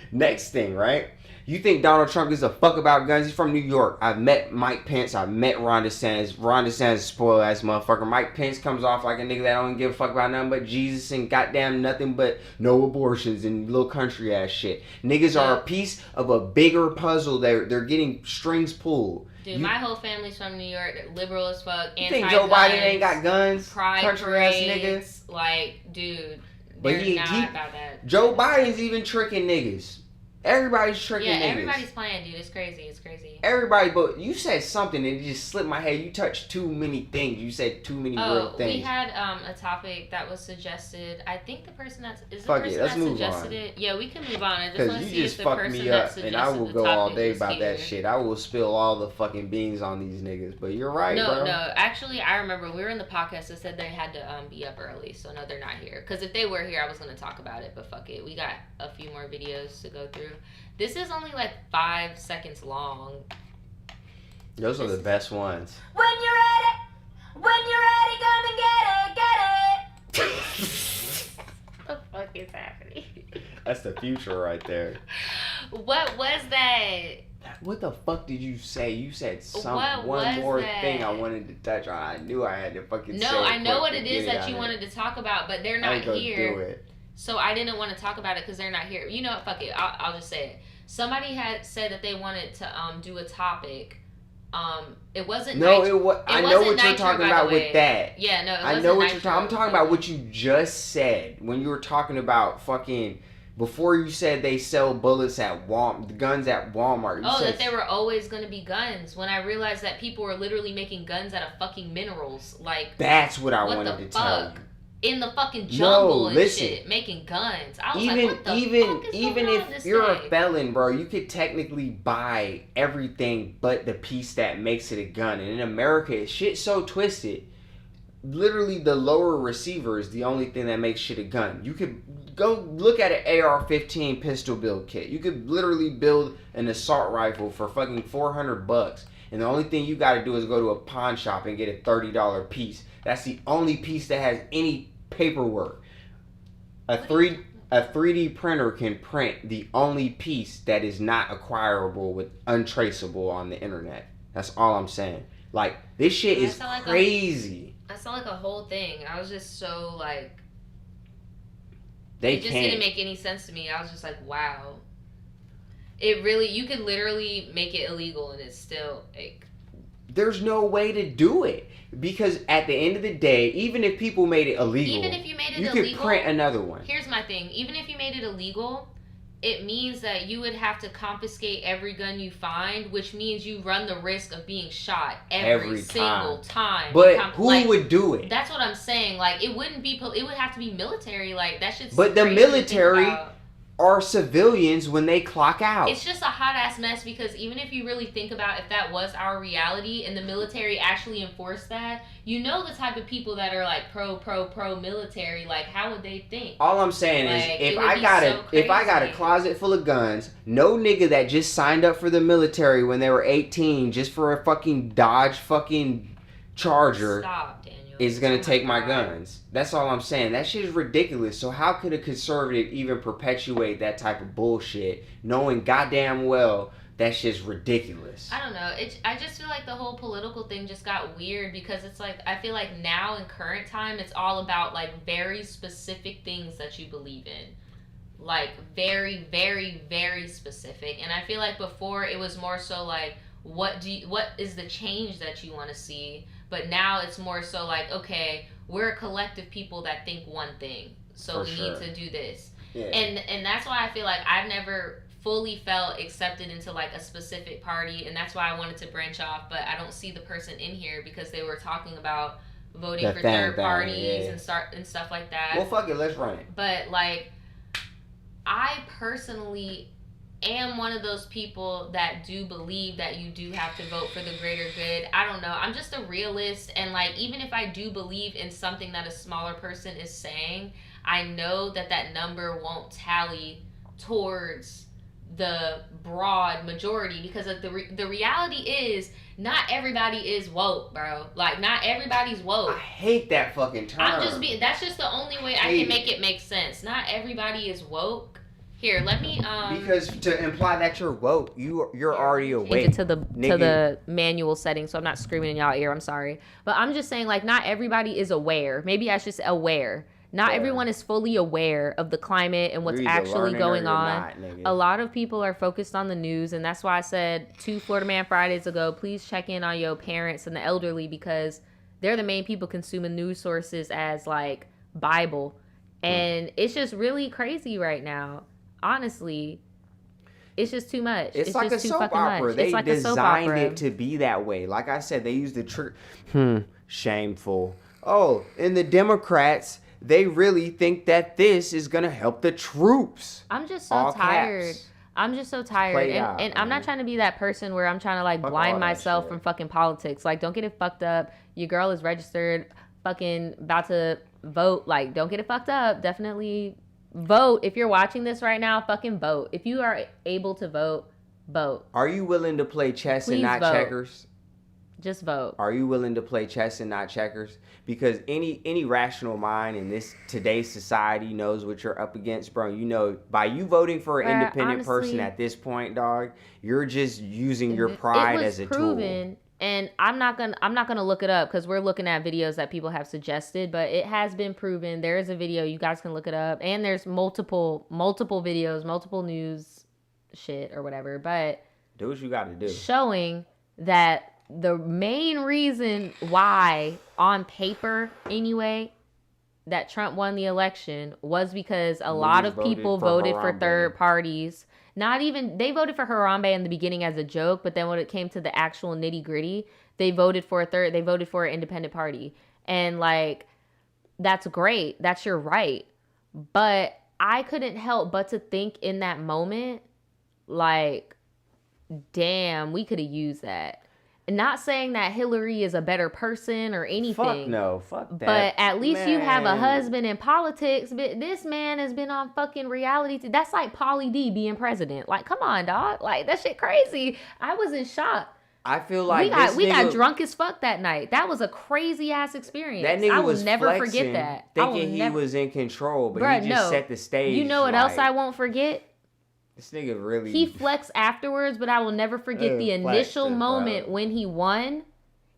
right? You think Donald Trump gives a fuck about guns? He's from New York. I've met Mike Pence. I've met Ron DeSantis. Ron DeSantis is a spoiled ass motherfucker. Mike Pence comes off like a nigga that don't give a fuck about nothing but Jesus and goddamn nothing but no abortions and little country ass shit. Niggas are a piece of a bigger puzzle. They're getting strings pulled. Dude, my whole family's from New York. They're liberal as fuck. You think Joe Biden ain't got guns? Country ass niggas. Like, dude, they're not about that. Joe Biden's even tricking niggas. Everybody's tricking niggas. Yeah, everybody's playing, dude. It's crazy. It's crazy. Everybody, but you said something and it just slipped my head. You touched too many things. You said too many real things. We had a topic that was suggested. I think the person that suggested it. Yeah, we can move on. I just want to see if the person that suggested and I will go all day about that shit. I will spill all the fucking beans on these niggas. But you're right, bro. No. Actually, I remember we were in the podcast that said they had to be up early. So no, they're not here. Because if they were here, I was going to talk about it. But fuck it. We got a few more videos to go through. This is only like 5 seconds long. Those are the best ones. When you're ready, come and get it. What the fuck is happening? That's the future right there. What was that? What the fuck did you say? You said What one more that? thing I wanted to touch on. I knew I had to fucking say it. No, I know quick what to it get is that out you of wanted it. to talk about, but they're I not ain't gonna here. do it. So I didn't want to talk about it because they're not here. You know what? Fuck it. I'll just say it. Somebody had said that they wanted to do a topic. It wasn't. No, it was. I know wasn't what you're Nitro, talking by the about way. with that. Yeah, no, it I wasn't know what you're Nitro. talking. I'm talking about what you just said when you were talking about fucking. Before you said they sell bullets at guns at Walmart. You said that they were always going to be guns. When I realized that people were literally making guns out of fucking minerals, like that's what I what wanted the to tell fuck? you. In the fucking jungle and listen. shit, making guns. I was Even like, what the fuck is even going on if this you're day? a felon, bro, you could technically buy everything but the piece that makes it a gun. And in America, shit's so twisted. Literally, the lower receiver is the only thing that makes shit a gun. You could go look at an AR-15 pistol build kit. You could literally build an assault rifle for fucking $400. And the only thing you got to do is go to a pawn shop and get a $30 piece. That's the only piece that has any paperwork. A 3D printer can print the only piece that is not acquirable with untraceable on the internet. That's all I'm saying. Like, this shit is crazy. I saw like a whole thing. I was just so like, it just didn't make any sense to me. I was just like, wow. It really, you could literally make it illegal and it's still like. There's no way to do it. Because at the end of the day, even if people made it illegal, even if you made it you illegal, could print another one. Here's my thing. Even if you made it illegal, it means that you would have to confiscate every gun you find, which means you run the risk of being shot every single time. But who would do it? That's what I'm saying. Like, it wouldn't be. It would have to be military. Like, that shit's. But the military are civilians when they clock out. It's just a hot ass mess because even if you really think about if that was our reality and the military actually enforced that, you know the type of people that are like pro military, like how would they think? All I'm saying like, is if I got a closet full of guns, no nigga that just signed up for the military when they were 18 just for a fucking Dodge fucking Charger is gonna take my guns. That's all I'm saying. That shit is ridiculous. So how could a conservative even perpetuate that type of bullshit, knowing goddamn well that shit's ridiculous? I don't know. I just feel like the whole political thing just got weird because it's like I feel like now in current time it's all about like very specific things that you believe in. Like very, very, very specific. And I feel like before it was more so like what is the change that you want to see? But now it's more so like, okay, we're a collective people that think one thing. So we need to do this. Yeah. And that's why I feel like I've never fully felt accepted into like a specific party. And that's why I wanted to branch off. But I don't see the person in here because they were talking about voting for third parties and stuff like that. Well, fuck it. Let's run it. But like, I personally am one of those people that do believe that you do have to vote for the greater good. I don't know. I'm just a realist. And like, even if I do believe in something that a smaller person is saying, I know that number won't tally towards the broad majority because of the reality is not everybody is woke, bro. Like, not everybody's woke. I hate that fucking term. That's just the only way I can make it make sense. Not everybody is woke. Here, let me because to imply that you're woke, you're already awake. Change it to the manual setting, so I'm not screaming in y'all ear. I'm sorry, but I'm just saying like not everybody is aware. Maybe I should say aware. Not everyone is fully aware of the climate and what's actually going on. A lot of people are focused on the news, and that's why I said 2 Florida Man Fridays ago, please check in on your parents and the elderly because they're the main people consuming news sources as like Bible, and it's just really crazy right now. Honestly, it's just too much. It's like just a too soap opera. Much. They like designed it to be that way. Like I said, they used the trick. Shameful. Oh, and the Democrats, they really think that this is going to help the troops. I'm just so tired. Caps. I'm just so tired. And I'm not trying to be that person where I'm trying to like blind myself from fucking politics. Like, don't get it fucked up. Your girl is registered, fucking about to vote. Like, don't get it fucked up. Definitely vote. If you're watching this right now, fucking vote. If you are able to vote, vote. Are you willing to play chess and not checkers? Just vote. Are you willing to play chess and not checkers? Because any rational mind in this today's society knows what you're up against, bro. You know, by you voting for an independent person at this point, dog, you're just using your pride as a tool. And I'm not gonna look it up because we're looking at videos that people have suggested, but it has been proven. There is a video, you guys can look it up, and there's multiple videos, multiple news shit or whatever. But do what you got to do, showing that the main reason why, on paper anyway, that Trump won the election was because a lot of people voted for third parties. Not even, they voted for Harambe in the beginning as a joke, but then when it came to the actual nitty gritty, they voted for an independent party. And like, that's great. That's your right. But I couldn't help but to think in that moment, like, damn, we could have used that. Not saying that Hillary is a better person or anything. Fuck that. But at least you have a husband in politics. But this man has been on fucking reality. That's like Pauly D being president. Like, come on, dog. Like, that shit crazy. I was in shock. I feel like we got drunk as fuck that night. That was a crazy ass experience. That nigga I will never forget that. Thinking he was in control, but he just set the stage. You know what else I won't forget? This nigga really... He flexed afterwards, but I will never forget the initial moment when he won.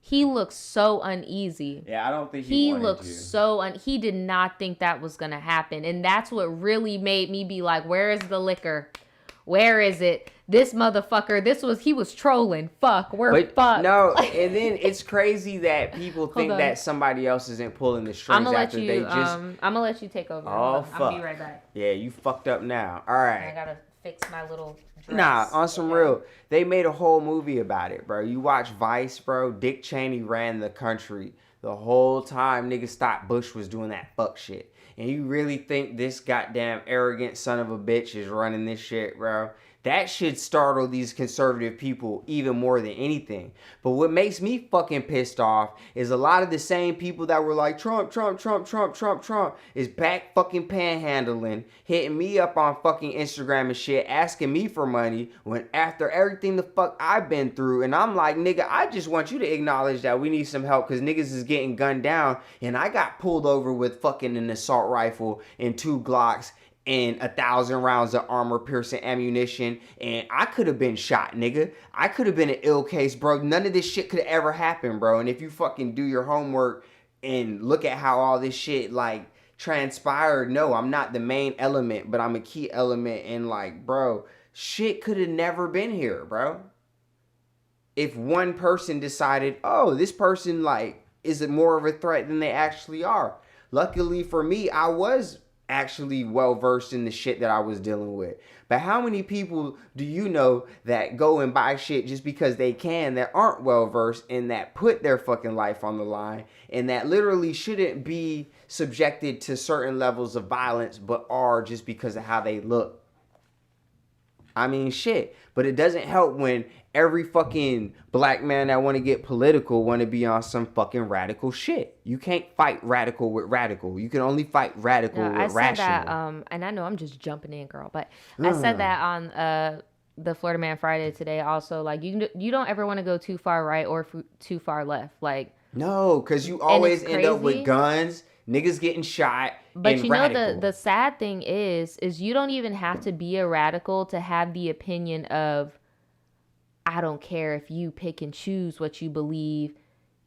He looked so uneasy. Yeah, I don't think he looked so... He did not think that was going to happen. And that's what really made me be like, where is the liquor? Where is it? This motherfucker, he was trolling. Fucked. No, and then it's crazy that people think that somebody else isn't pulling the strings I'm gonna let you take over. Oh, fuck. I'll be right back. Yeah, you fucked up now. All right. I gotta fix my little dress. Nah, on some real, they made a whole movie about it, bro. You watch Vice, bro. Dick Cheney ran the country the whole time niggas thought Bush was doing that fuck shit. And you really think this goddamn arrogant son of a bitch is running this shit, bro? That should startle these conservative people even more than anything. But what makes me fucking pissed off is a lot of the same people that were like, Trump, is back fucking panhandling, hitting me up on fucking Instagram and shit, asking me for money, when after everything the fuck I've been through. And I'm like, nigga, I just want you to acknowledge that we need some help because niggas is getting gunned down. And I got pulled over with fucking an assault rifle and 2 Glocks and 1,000 rounds of armor-piercing ammunition, and I could have been shot, nigga. I could have been an ill case, bro. None of this shit could have ever happened, bro. And if you fucking do your homework and look at how all this shit, like, transpired, no, I'm not the main element, but I'm a key element, and, like, bro, shit could have never been here, bro. If one person decided, oh, this person, like, is more of a threat than they actually are. Luckily for me, I was actually well versed in the shit that I was dealing with. But how many people do you know that go and buy shit just because they can, that aren't well versed and that put their fucking life on the line and that literally shouldn't be subjected to certain levels of violence but are just because of how they look? I mean, shit. But it doesn't help when every fucking black man that want to get political want to be on some fucking radical shit. You can't fight radical with radical. You can only fight radical with rational. I said that, and I know I'm just jumping in, girl, but I said that on the Florida Man Friday today also. Like, you don't ever want to go too far right or too far left. Like, no, because you always end up with guns, niggas getting shot. But you know, the sad thing is you don't even have to be a radical to have the opinion of, I don't care if you pick and choose what you believe.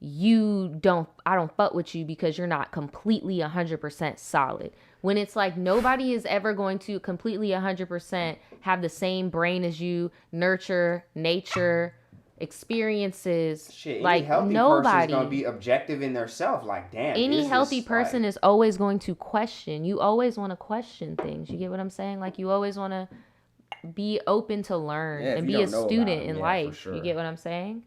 I don't fuck with you because you're not completely 100% solid. When it's like nobody is ever going to completely 100% have the same brain as you, nurture, nature, experiences. Shit, like any healthy person's gonna be objective in their self. Like, damn. Any healthy person is always going to question. You always want to question things. You get what I'm saying? Like, you always want to be open to learn and be a student in life. Sure. You get what I'm saying?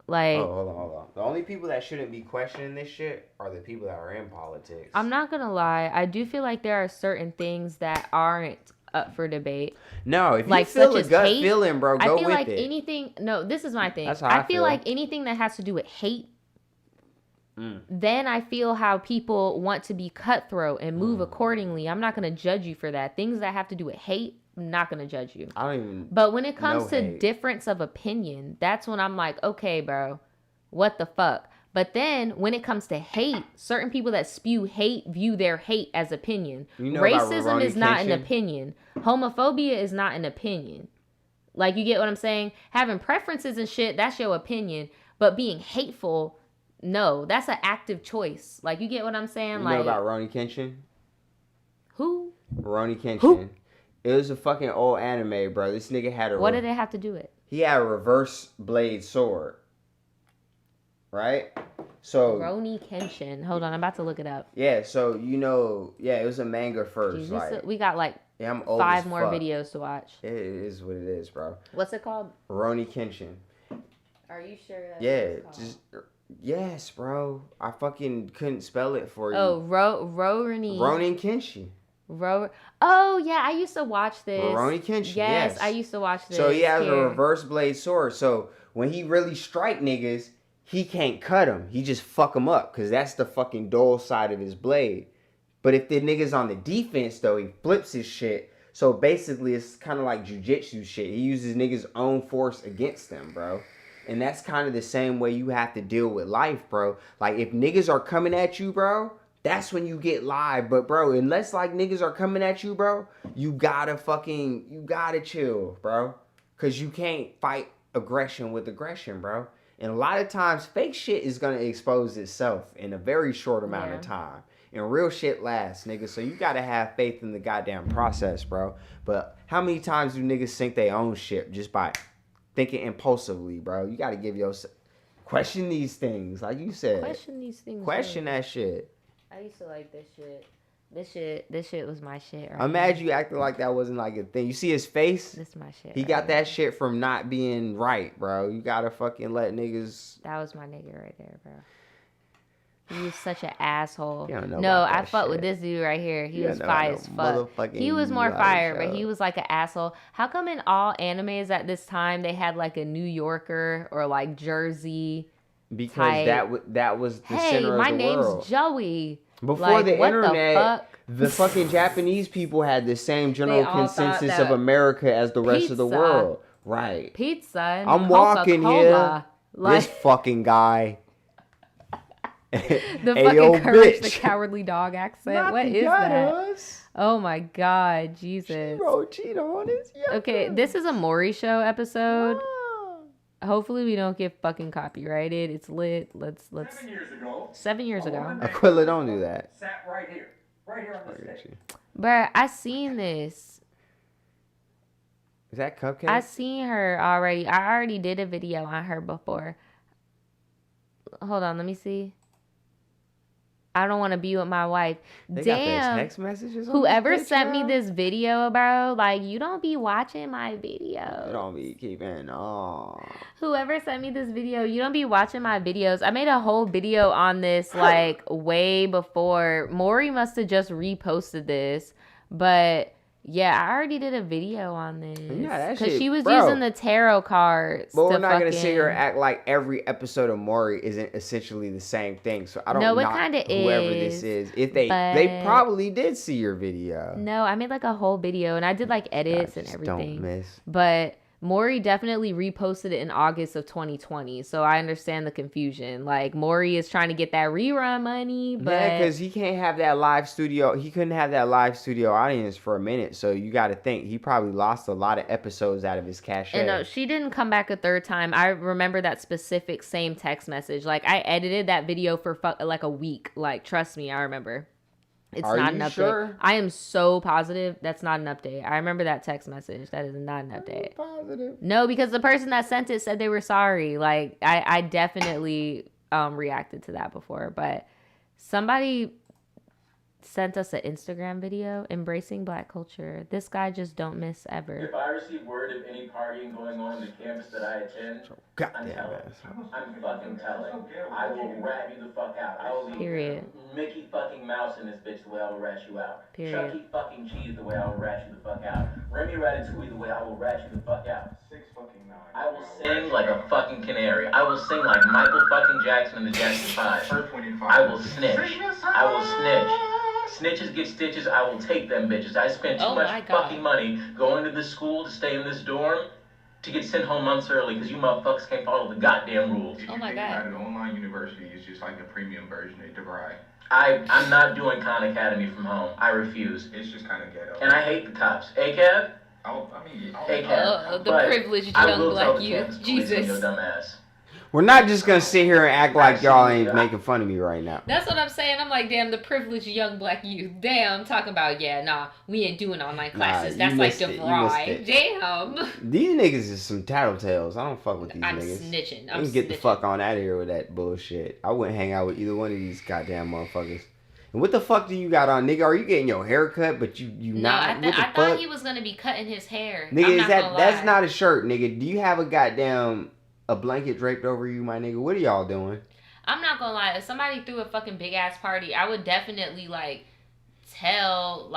Like, hold on. The only people that shouldn't be questioning this shit are the people that are in politics. I'm not gonna lie. I do feel like there are certain things that aren't up for debate. No, if you feel a gut feeling, bro, go with it. I feel like anything. No, this is my thing. That's how I feel like anything that has to do with hate. Then I feel how people want to be cutthroat and move accordingly. I'm not gonna judge you for that. Things that have to do with hate, I'm not gonna judge you. I don't even. But when it comes to difference of opinion, that's when I'm like, okay, bro, what the fuck? But then when it comes to hate, certain people that spew hate view their hate as opinion. You know Racism is not an opinion. Homophobia is not an opinion. Like, you get what I'm saying? Having preferences and shit, that's your opinion. But being hateful, no, that's an active choice. Like, you get what I'm saying? You like, know about Rurouni Kenshin? Who? Rurouni Kenshin. Who? It was a fucking old anime, bro. This nigga had a... What did it have to do with? He had a reverse blade sword. Right? So... Rurouni Kenshin. Hold on, I'm about to look it up. Yeah, so, you know... Yeah, it was a manga first. Jeez, like, we got, like, yeah, I'm old 5 as more fuck. videos to watch. It is what it is, bro. What's it called? Rurouni Kenshin. Are you sure that's Yeah, what it's called? just... Yes, bro. I fucking couldn't spell it for you. Oh, Rurouni. Rurouni Kenshin. Oh, yeah, I used to watch this. Rurouni Kenshin, yes. I used to watch this. So he has Here. a reverse blade sword. So when he really strike niggas, he can't cut them. He just fuck them up because that's the fucking dull side of his blade. But if the nigga's on the defense, though, he flips his shit. So basically, it's kind of like jujitsu shit. He uses niggas' own force against them, bro. And that's kind of the same way you have to deal with life, bro. Like, if niggas are coming at you, bro, that's when you get live. But, bro, unless, like, niggas are coming at you, bro, you gotta chill, bro. Because you can't fight aggression with aggression, bro. And a lot of times, fake shit is gonna expose itself in a very short amount of time. And real shit lasts, nigga. So you gotta have faith in the goddamn process, bro. But how many times do niggas sink their own ship just by thinking impulsively, bro? You gotta give yourself... Question these things, like you said. Question these things. Question that shit. I used to like this shit. This shit was my shit. Right I'm mad you acting like that wasn't like a thing. You see his face? This is my shit. He got that shit from not being right, bro. You gotta fucking let niggas... That was my nigga right there, bro. He was such an asshole. No, I fucked with this dude right here. He was fire as fuck. He was more fire, but he was like an asshole. How come in all animes at this time they had like a New Yorker or like Jersey? Because that was the center of the world. Hey, my name's Joey. Before like, the internet, the fucking Japanese people had the same general consensus of America as the rest of the world. Right. Pizza and I'm walking here. Like, this fucking guy. The fucking Courage the Cowardly Dog accent. Not what is that? Us. Oh my God, Jesus. She wrote cheat on his Okay, this is a Maury Show episode. Hopefully we don't get fucking copyrighted. It's lit. Let's 7 years ago. 7 years ago. Aquila, don't do that. Sat right here on this stage. Bruh, I seen this. Is that Cupcake? I seen her already. I already did a video on her before. Hold on, let me see. I don't want to be with my wife. They Damn. got text messages on Whoever this sent me this video, bro, like, you don't be watching my video. You don't be keeping on. Whoever sent me this video, you don't be watching my videos. I made a whole video on this, like, way before. Maury must have just reposted this. But... yeah, I already did a video on this. Yeah, that shit. Because she was using the tarot cards. But we're not going to sit here and act like every episode of Maury isn't essentially the same thing. So I don't know whoever this is. If they probably did see your video. No, I made like a whole video and I did like edits and everything. Don't miss. But Maury definitely reposted it in August of 2020. So I understand the confusion. Like, Maury is trying to get that rerun money, but... yeah, because he can't have that live studio. He couldn't have that live studio audience for a minute. So you got to think. He probably lost a lot of episodes out of his cachet. And no, she didn't come back a third time. I remember that specific same text message. Like, I edited that video for like a week. Like, trust me, I remember. It's not an update. Sure? I am so positive that's not an update. I remember that text message. That is not an update. Positive. No, because the person that sent it said they were sorry. Like, I definitely reacted to that before. But somebody sent us an Instagram video embracing Black culture. This guy just don't miss ever. If I receive word of any partying going on in the campus that I attend, I'm telling. I'm fucking telling. I will rat you the fuck out. I will leave Mickey fucking Mouse in this bitch the way I will rat you out. Period. Chucky fucking Cheese the way I will rat you the fuck out. Remy Ratatouille the way I will rat you the fuck out. 6 fucking 9. I will sing like a fucking canary. I will sing like Michael fucking Jackson in the Jackson 5. I will snitch. I will snitch. Snitches get stitches, I will take them bitches. I spent too much fucking money going to this school to stay in this dorm to get sent home months early because you motherfuckers can't follow the goddamn rules. Oh my God. An online university is just like the premium version of DeVry. I'm not doing Khan Academy from home. I refuse. It's just kind of ghetto. And I hate the cops. Hey, Kev? The privileged young black youth. Jesus. Your dumb ass. We're not just gonna sit here and act like y'all ain't making fun of me right now. That's what I'm saying. I'm like, damn, the privileged young black youth. Damn, talking about, we ain't doing online classes. That's like DeVry. Damn. These niggas is some tattletales. I don't fuck with these I'm niggas. Snitching. I'm get the fuck on out of here with that bullshit. I wouldn't hang out with either one of these goddamn motherfuckers. And what the fuck do you got on, nigga? Are you getting your hair cut, but you not? I thought he was gonna be cutting his hair. Nigga, that's not a shirt, nigga. Do you have a blanket draped over you, my nigga? What are y'all doing? I'm not gonna lie. If somebody threw a fucking big ass party, I would definitely tell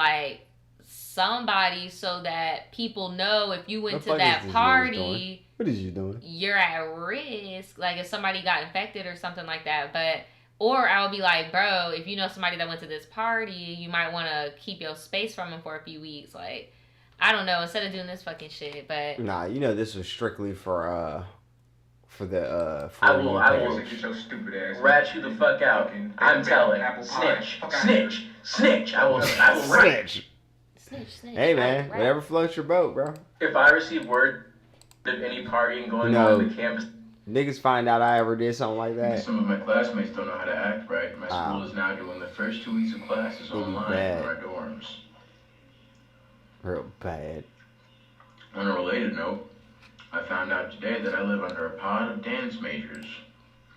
somebody so that people know if you went to that party. What is you doing? You're at risk. Like if somebody got infected or something like that. Or I would be like, bro, if you know somebody that went to this party, you might want to keep your space from them for a few weeks. Like, I don't know. Instead of doing this fucking shit, but nah, this was strictly for the. I will rat you the fuck out. I'm telling. Snitch. I will snitch. Hey man, whatever floats your boat, bro. If I receive word of any partying going on the campus. Niggas find out I ever did something like that. Some of my classmates don't know how to act right. My school is now doing the first 2 weeks of classes online in our dorms. Real bad. On a related note, I found out today that I live under a pod of dance majors.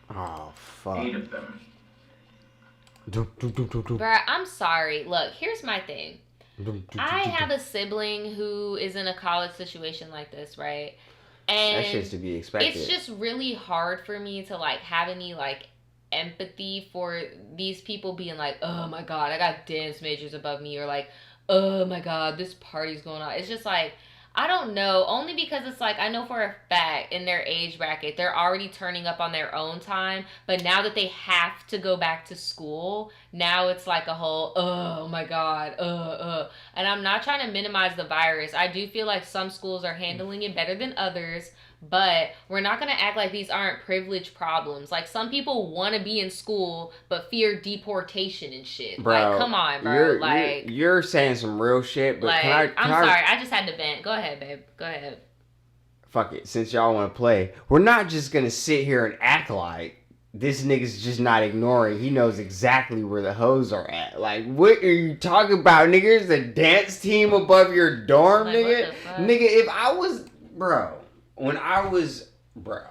Oh, fuck. 8 of them. Bruh, I'm sorry. Look, here's my thing. I have a sibling who is in a college situation like this, right? And that shit's to be expected. It's just really hard for me to have any empathy for these people being like, oh my God, I got dance majors above me, or oh my God, this party's going on. It's just I don't know, only because it's I know for a fact in their age bracket, they're already turning up on their own time, but now that they have to go back to school, now it's a whole, oh my God, and I'm not trying to minimize the virus. I do feel like some schools are handling it better than others, but we're not going to act like these aren't privilege problems. Some people want to be in school, but fear deportation and shit. Bro, come on, bro. You're saying some real shit, but I'm sorry. I just had to vent. Go ahead, babe. Go ahead. Fuck it. Since y'all want to play, we're not just going to sit here and act like this nigga's just not ignoring. He knows exactly where the hoes are at. What are you talking about, nigga? There's a dance team above your dorm, nigga? Nigga, if I was... Bro... When I was, bro,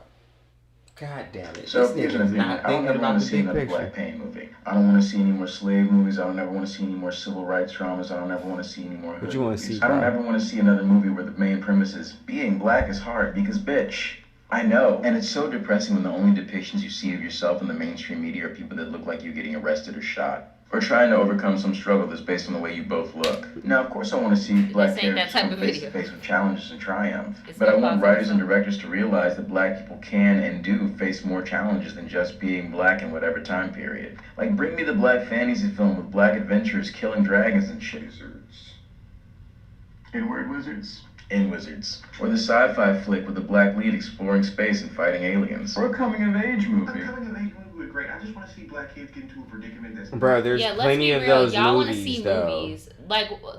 god damn it. So here's the thing, I don't ever want to see another Black Pain movie. I don't want to see any more slave movies. I don't ever want to see any more civil rights dramas. I don't ever want to see any more hood movies. I don't ever want to see another movie where the main premise is being black is hard because bitch. I know. And it's so depressing when the only depictions you see of yourself in the mainstream media are people that look like you getting arrested or shot. Or trying to overcome some struggle that's based on the way you both look. Now, of course, I want to see black characters come face to face with challenges and triumph. But I want writers and directors to realize that black people can and do face more challenges than just being black in whatever time period. Bring me the black fantasy film with black adventurers killing dragons and shit. Wizards. N-word wizards? N-wizards. Or the sci-fi flick with the black lead exploring space and fighting aliens. Or a coming-of-age movie. Great. I just want to see black kids get into a predicament that's... Bro, there's plenty of those y'all movies, want to see though. Movies.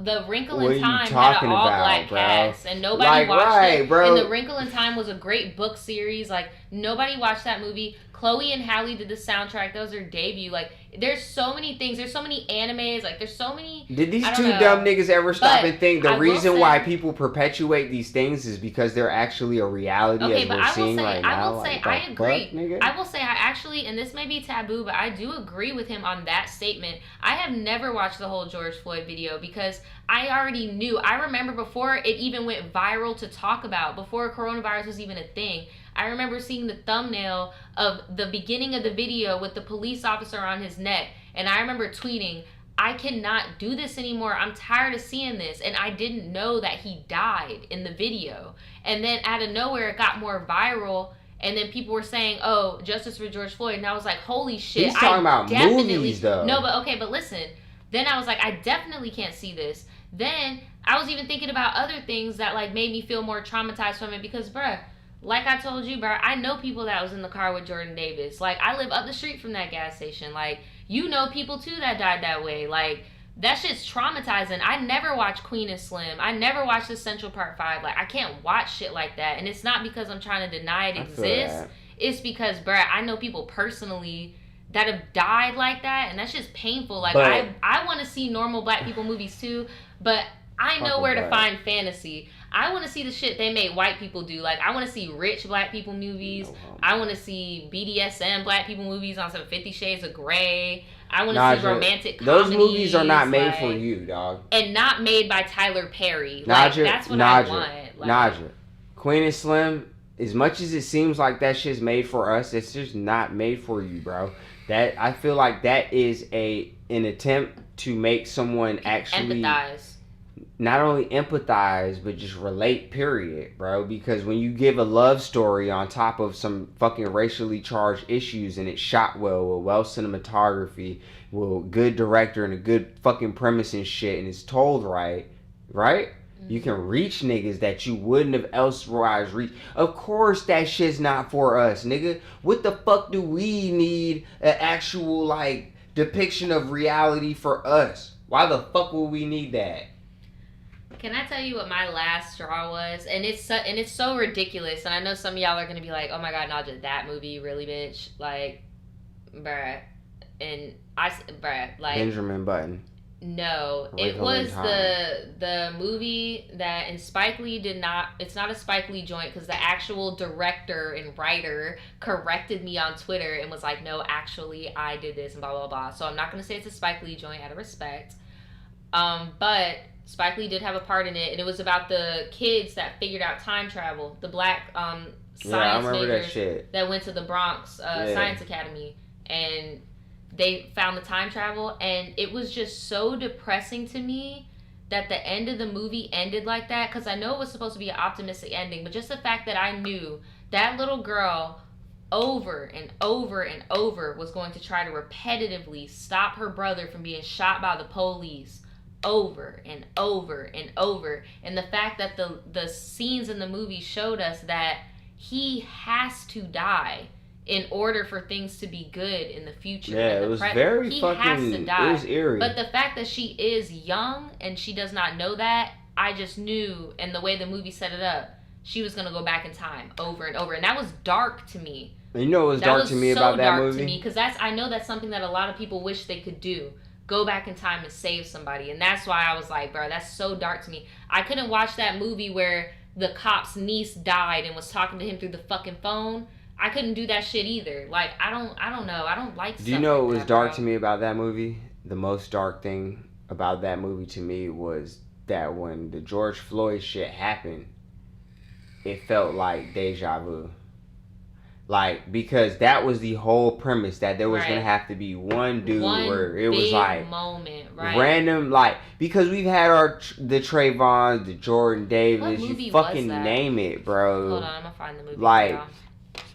The Wrinkle in Time had an all-black cast, and nobody watched it. Bro. And The Wrinkle in Time was a great book series. Nobody watched that movie. Chloe and Halle did the soundtrack. That was their debut. There's so many things. There's so many animes. There's so many... Did these two dumb niggas ever stop and think the reason why people perpetuate these things is because they're actually a reality as we're seeing right now? I will say, I agree. I will say, I actually, and this may be taboo, but I do agree with him on that statement. I have never watched the whole George Floyd video because I already knew. I remember before it even went viral to talk about, before coronavirus was even a thing, I remember seeing the thumbnail of the beginning of the video with the police officer on his neck. And I remember tweeting, I cannot do this anymore. I'm tired of seeing this. And I didn't know that he died in the video. And then out of nowhere, it got more viral. And then people were saying, justice for George Floyd. And I was like, holy shit. He's talking about movies, though. No, but okay, but listen. Then I was like, I definitely can't see this. Then I was even thinking about other things that like made me feel more traumatized from it because, bruh, like I told you, bruh, I know people that was in the car with Jordan Davis. Like, I live up the street from that gas station. Like, you know people too that died that way. Like, that shit's traumatizing. I never watched Queen and Slim. I never watched the Central Park 5. Like, I can't watch shit like that. And it's not because I'm trying to deny it exists. It's because, bruh, I know people personally that have died like that, and that's just painful. Like, I want to see normal black people movies too, but I know where to find fantasy. I want to see the shit they made white people do. Like, I want to see rich black people movies. I want to see BDSM black people movies on some 50 Shades of Grey. I want to see romantic comedies. Those movies are not made for you, dog. And not made by Tyler Perry. Like, that's what I want. Like, Nadja, Queen and Slim, as much as it seems like that shit's made for us, it's just not made for you, bro. That I feel like that is an attempt to make someone actually empathize. Not only empathize, but just relate, period, bro. Because when you give a love story on top of some fucking racially charged issues and it's shot well, with well cinematography, with good director and a good fucking premise and shit, and it's told right? You can reach niggas that you wouldn't have elsewise reached. Of course that shit's not for us, nigga. What the fuck do we need an actual, like, depiction of reality for us? Why the fuck would we need that? Can I tell you what my last straw was? And it's so ridiculous. And I know some of y'all are going to be like, oh my God, Nadja, that movie, really, bitch? Like, bruh. And bruh, like... Benjamin Button. No, it was the movie that, and Spike Lee did not, it's not a Spike Lee joint because the actual director and writer corrected me on Twitter and was like, no, actually, I did this and blah, blah, blah. So I'm not going to say it's a Spike Lee joint out of respect. But Spike Lee did have a part in it, and it was about the kids that figured out time travel, the black science majors that went to the Bronx Science Academy, and they found the time travel, and it was just so depressing to me that the end of the movie ended like that, because I know it was supposed to be an optimistic ending, but just the fact that I knew that little girl over and over and over was going to try to repetitively stop her brother from being shot by the police over and over and over, and the fact that the scenes in the movie showed us that he has to die in order for things to be good in the future. Yeah, it was very he fucking, has to die. It was eerie. But the fact that she is young and she does not know that, I just knew, and the way the movie set it up, she was going to go back in time over and over. And that was dark to me. You know what was dark to me about that movie? To me, because I know that's something that a lot of people wish they could do. Go back in time and save somebody. And that's why I was like, bro, that's so dark to me. I couldn't watch that movie where the cop's niece died and was talking to him through the fucking phone. I couldn't do that shit either. Like, I don't know. I don't like stuff. Do you know like what was that, dark bro. to me about that movie? The most dark thing about that movie to me was that when the George Floyd shit happened, it felt like deja vu. Like, because that was the whole premise, that there was going to have to be one dude where it was like moment, right? Random, like, because we've had the Trayvons, the Jordan Davis, you fucking name it, bro. Hold on, I'm going to find the movie. Like,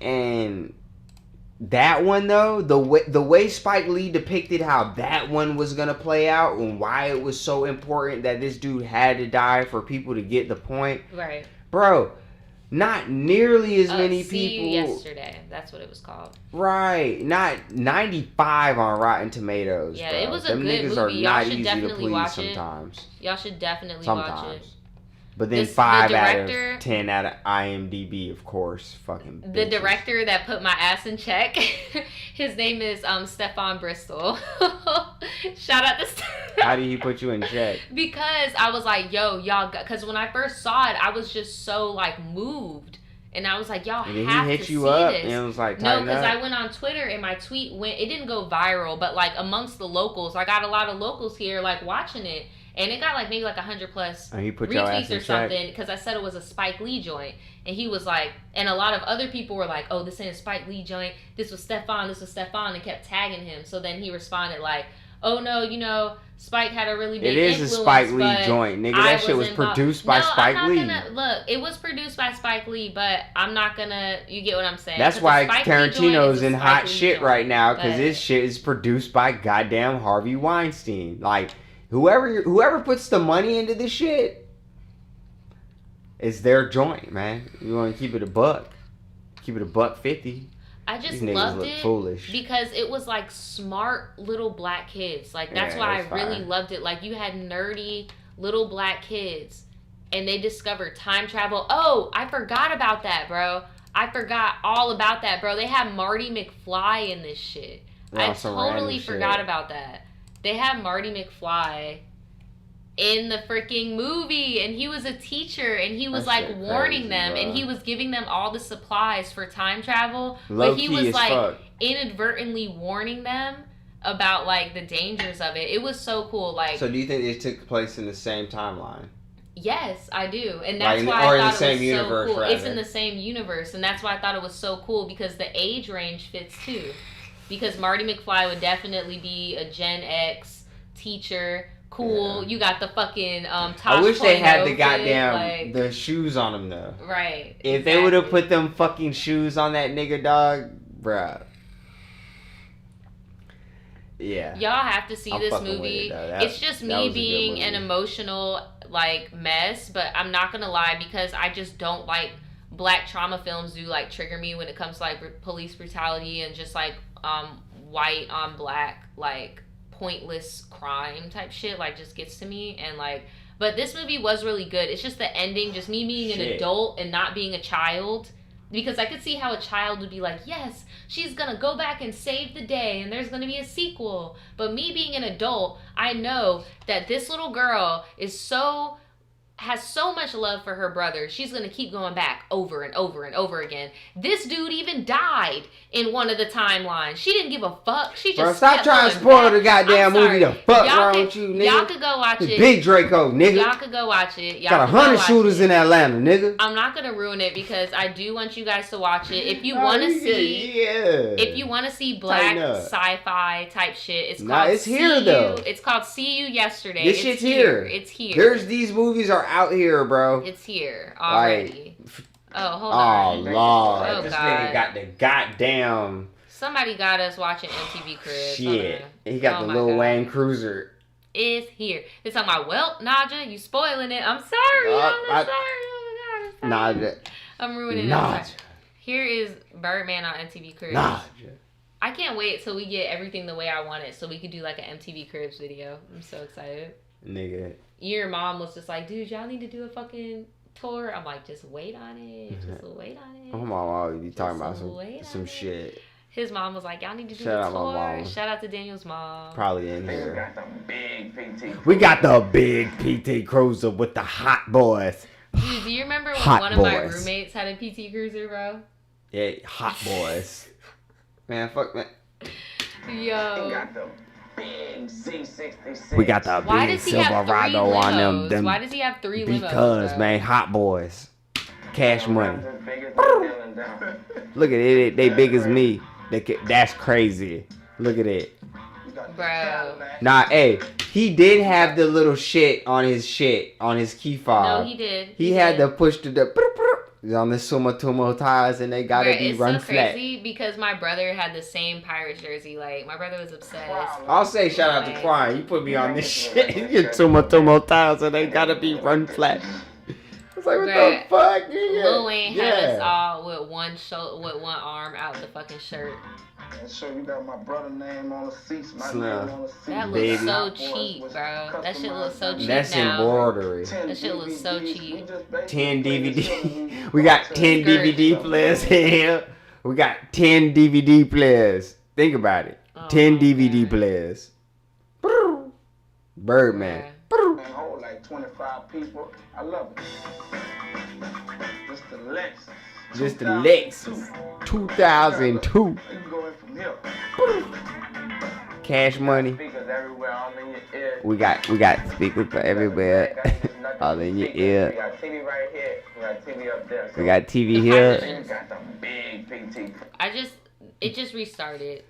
and that one though, the way Spike Lee depicted how that one was gonna play out and why it was so important that this dude had to die for people to get the point. Right. Bro, not nearly as many See people. You Yesterday, that's what it was called. Right. Not 95 on Rotten Tomatoes. Yeah, bro. it was a Them good niggas movie. are Y'all not should easy definitely to watch please sometimes. it. Y'all should definitely Sometimes. watch it. But then 5 out of 10 out of IMDb, of course. Fucking bitches. The director that put my ass in check, his name is Stefan Bristol. Shout out to How did he put you in check? Because I was like, yo, y'all, because when I first saw it, I was just so, like, moved. And I was like, y'all have to see this. And he hit you up and it was like, no, because I went on Twitter and my tweet it didn't go viral, but, like, amongst the locals, I got a lot of locals here, like, watching it. And it got like maybe like 100+ retweets or something because I said it was a Spike Lee joint. And he was like, and a lot of other people were like, oh, this ain't a Spike Lee joint. This was Stefan, and kept tagging him. So then he responded like, oh no, you know, Spike had a really big influence. It is a Spike Lee joint, nigga. That shit was produced by Spike Lee. Look, it was produced by Spike Lee, but I'm not gonna. You get what I'm saying? That's why Tarantino's in hot shit right now, because his shit is produced by goddamn Harvey Weinstein. Like, whoever puts the money into this shit, it's their joint, man. You want to keep it a buck. Keep it a $1.50. I just loved it because it was like smart little black kids. Like that's why I really loved it. Like you had nerdy little black kids and they discovered time travel. Oh, I forgot about that, bro. I forgot all about that, bro. They had Marty McFly in this shit. I totally forgot about that. They had Marty McFly in the freaking movie, and he was a teacher, and he was like warning them, and he was giving them all the supplies for time travel, but he was like inadvertently warning them about like the dangers of it. It was so cool. Like, so do you think it took place in the same timeline? Yes, I do, and that's why I thought it was so cool. It's in the same universe, and that's why I thought it was so cool because the age range fits too. Because Marty McFly would definitely be a Gen X teacher. Cool, you got the fucking Tosh I wish they had the kid, goddamn like, the shoes on them though. Right. If they would have put them fucking shoes on that nigga, dog, bruh. Yeah. Y'all have to see this movie. It's just me being an emotional like mess, but I'm not gonna lie because I just don't like black trauma films do like trigger me when it comes to like police brutality and just like white on black like pointless crime type shit like just gets to me. And like, but this movie was really good. It's just the ending, just me being an adult and not being a child, because I could see how a child would be like, yes, she's gonna go back and save the day and there's gonna be a sequel. But me being an adult, I know that this little girl has so much love for her brother. She's gonna keep going back over and over and over again. This dude even died in one of the timelines. She didn't give a fuck. She just stop trying to spoil the goddamn movie. The fuck wrong with you, nigga? Y'all could go watch it. Big Draco, nigga. Y'all could go watch it. Y'all got 100 shooters in Atlanta, nigga. I'm not gonna ruin it because I do want you guys to watch it. If you want to if you want to see black sci-fi type shit, it's here though. It's called See You Yesterday. This shit's here. It's here. These movies are out here, bro. It's here already. Oh, hold on. Oh, Lord. This nigga got the goddamn... Somebody got us watching MTV Cribs. Shit. He got the Lil Wayne Cruiser. It's here. They're talking about, well, Naja, you spoiling it. I'm sorry. I'm sorry. Oh, my God. Naja. I'm ruining it. Here is Birdman on MTV Cribs. Naja. I can't wait till we get everything the way I want it so we could do like an MTV Cribs video. I'm so excited. Nigga. Your mom was just like, dude, y'all need to do a fucking tour. I'm like, just wait on it. Just wait on it. My mom always be talking about some shit. His mom was like, y'all need to do a tour. Shout out to Daniel's mom. Probably in here. We got the big PT Cruiser with the hot boys. Dude, do you remember when one of my roommates had a PT Cruiser, bro? Yeah, hot boys. Man, fuck man. Yo. We got the big Silverado on them. Why does he have 3 limos? Because, man, hot boys. Cash money. Look at it. They big as me. That's crazy. Look at it. Bro. Nah, hey. He did have the little shit on his key fob. No, he did. He had to push on the Sumitomo tires, and they gotta be run flat. It's so crazy because my brother had the same Pirates jersey. Like, my brother was obsessed. I'll say shout out to Quan. You put me on this shit. Your Sumitomo tires, and they gotta be run flat. It's like, what the fuck? Lil Wayne had us all with one arm out the fucking shirt. So you got my brother's name on the seats, my name on the seats. That looks so cheap, bro. That shit looks so cheap now. That's embroidery. That shit looks so cheap. 10 DVD. We got 10 DVD players here. We got 10 DVD players. Think about it. 10 DVD players. Birdman. Hold like 25 people. I love it. Just the Lexus. 2002. Cash money. We got speakers for everywhere. All in your ear. We got TV right here. We got TV up there. We got TV here. We got the big PT. It just restarted.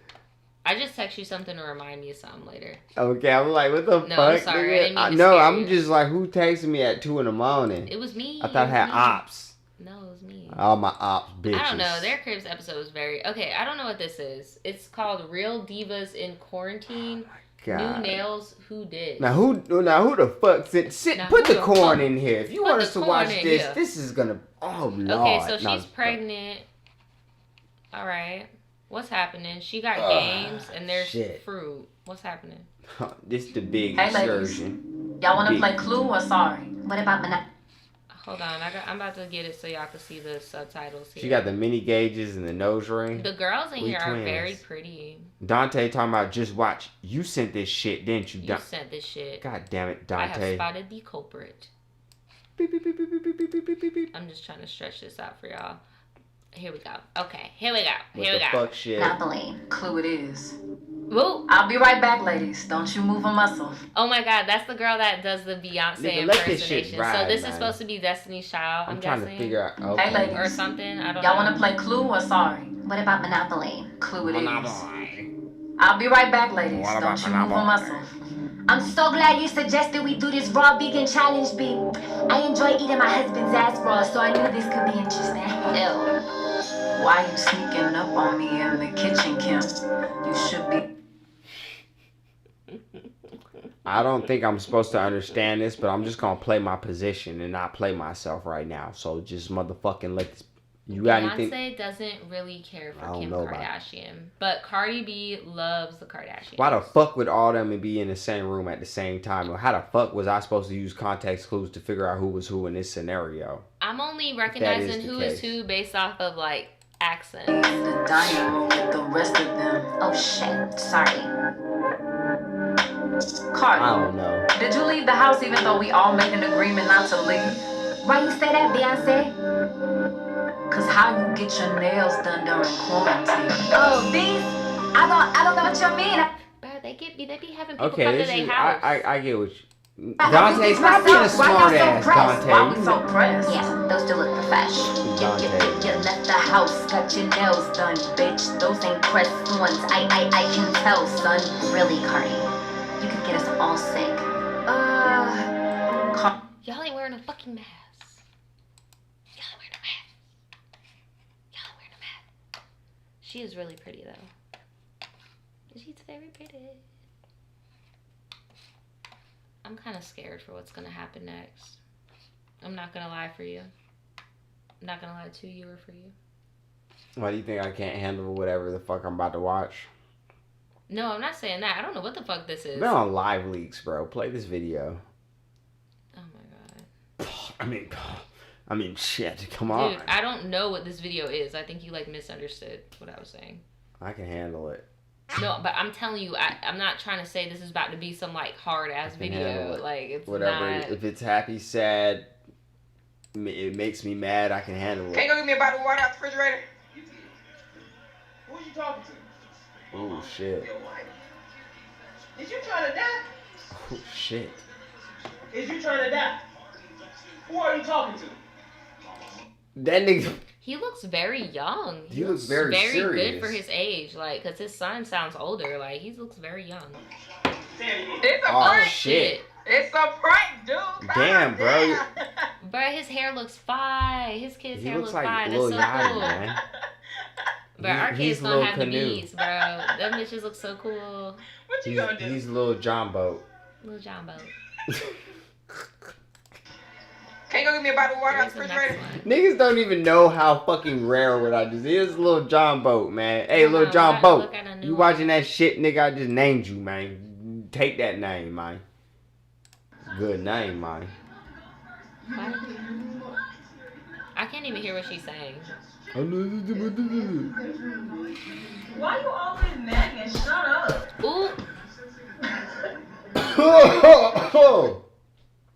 I just text you something to remind me of something later. Okay, I'm like, what the fuck? I'm sorry. I didn't mean to No, scare I'm you. just like, who texted me at 2 a.m? It was me. I thought I had ops. No, it was me. All my ops, bitches. I don't know. Their Cribs episode was very... Okay, I don't know what this is. It's called Real Divas in Quarantine. Oh God. New Nails, Who Did? Now who the fuck put the corn in here. If you want us to watch this, this is gonna... Oh, Lord. Okay, so she's pregnant. All right. What's happening? She got games and there's fruit. What's happening? This the big excursion. Y'all want to play Clue or Sorry? What about Monopoly? Hold on, I'm about to get it so y'all can see the subtitles here. She got the mini gauges and the nose ring. The girls in here are very pretty. Dante talking about just watch. You sent this shit, didn't you? You sent this shit. God damn it, Dante. I have spotted the culprit. Beep, beep, beep, beep, beep, beep, beep, beep, beep. I'm just trying to stretch this out for y'all. Here we go. Okay, here we go. Here we go. Fuck shit. Monopoly. Clue it is. Whoa. I'll be right back, ladies. Don't you move a muscle. Oh my God, that's the girl that does the Beyonce impersonation. So this is supposed to be Destiny's Child, I'm guessing. Trying to figure out. Okay. Hey, ladies. Or something. I don't know. Y'all want to play Clue or Sorry? What about Monopoly? Clue it Monopoly. is. I'll be right back, ladies. Don't you move a muscle. I'm so glad you suggested we do this raw vegan challenge, B. I enjoy eating my husband's ass raw, so I knew this could be interesting. Ew. Why you sneaking up on me in the kitchen, Kim? You should be... I don't think I'm supposed to understand this, but I'm just gonna play my position and not play myself right now. So just motherfucking let this... You got anything? Beyonce doesn't really care for Kim Kardashian, but Cardi B loves the Kardashians. Why the fuck would all them be in the same room at the same time? Or how the fuck was I supposed to use context clues to figure out who was who in this scenario? I'm only recognizing who is who based off of like accents. The dining room with the rest of them. Oh shit, sorry. Cardi, I don't know. Did you leave the house even though we all made an agreement not to leave? Why you say that, Beyonce? Cause how you get your nails done during quarantine? Oh, these? I don't know what you mean. Bro, they be having people come to their house. I get what you... Dante's not being a smart ass, Dante. Why we so pressed? Yeah, those do look professional. You left the house, got your nails done, bitch. Those ain't pressed ones. I can tell, son. Really, Cardi. You could get us all sick. Y'all ain't wearing a fucking mask. She is really pretty though. She's very pretty. I'm kind of scared for what's gonna happen next. I'm not gonna lie for you. I'm not gonna lie to you or for you. Why do you think I can't handle whatever the fuck I'm about to watch? No, I'm not saying that. I don't know what the fuck this is. We're on live leaks, bro. Play this video. Oh my God. I mean, shit. Come on. Dude, I don't know what this video is. I think you like misunderstood what I was saying. I can handle it. No, but I'm telling you, I'm not trying to say this is about to be some like hard ass video. Like it's whatever. Not... If it's happy, sad, it makes me mad. I can handle it. Can you go get me a bottle of water out the refrigerator? Who are you talking to? Oh shit. Is you trying to die? Oh shit. Is you trying to die? Who are you talking to? That nigga. He looks very young. He looks very serious. Good for his age. Like, cause his son sounds older. Like, he looks very young. It's a prank. Shit. It's a prank, dude. Damn, bro. Bro, his hair looks fine. His kid's hair looks fine. Lil That's so Yachty, cool. Man. Bro, our kids don't have the beats, bro. Them bitches look so cool. What you gonna do? He's Lil John Boat. Lil John Boat. Can you go get me a bottle of water out the refrigerator? Niggas don't even know how fucking rare what I just is. Lil John Boat, man. Hey, Lil John Boat. You watching that shit, nigga? I just named you, man. Take that name, man. Good name, man. What? I can't even hear what she's saying. Why you always nagging? Shut up. Ooh.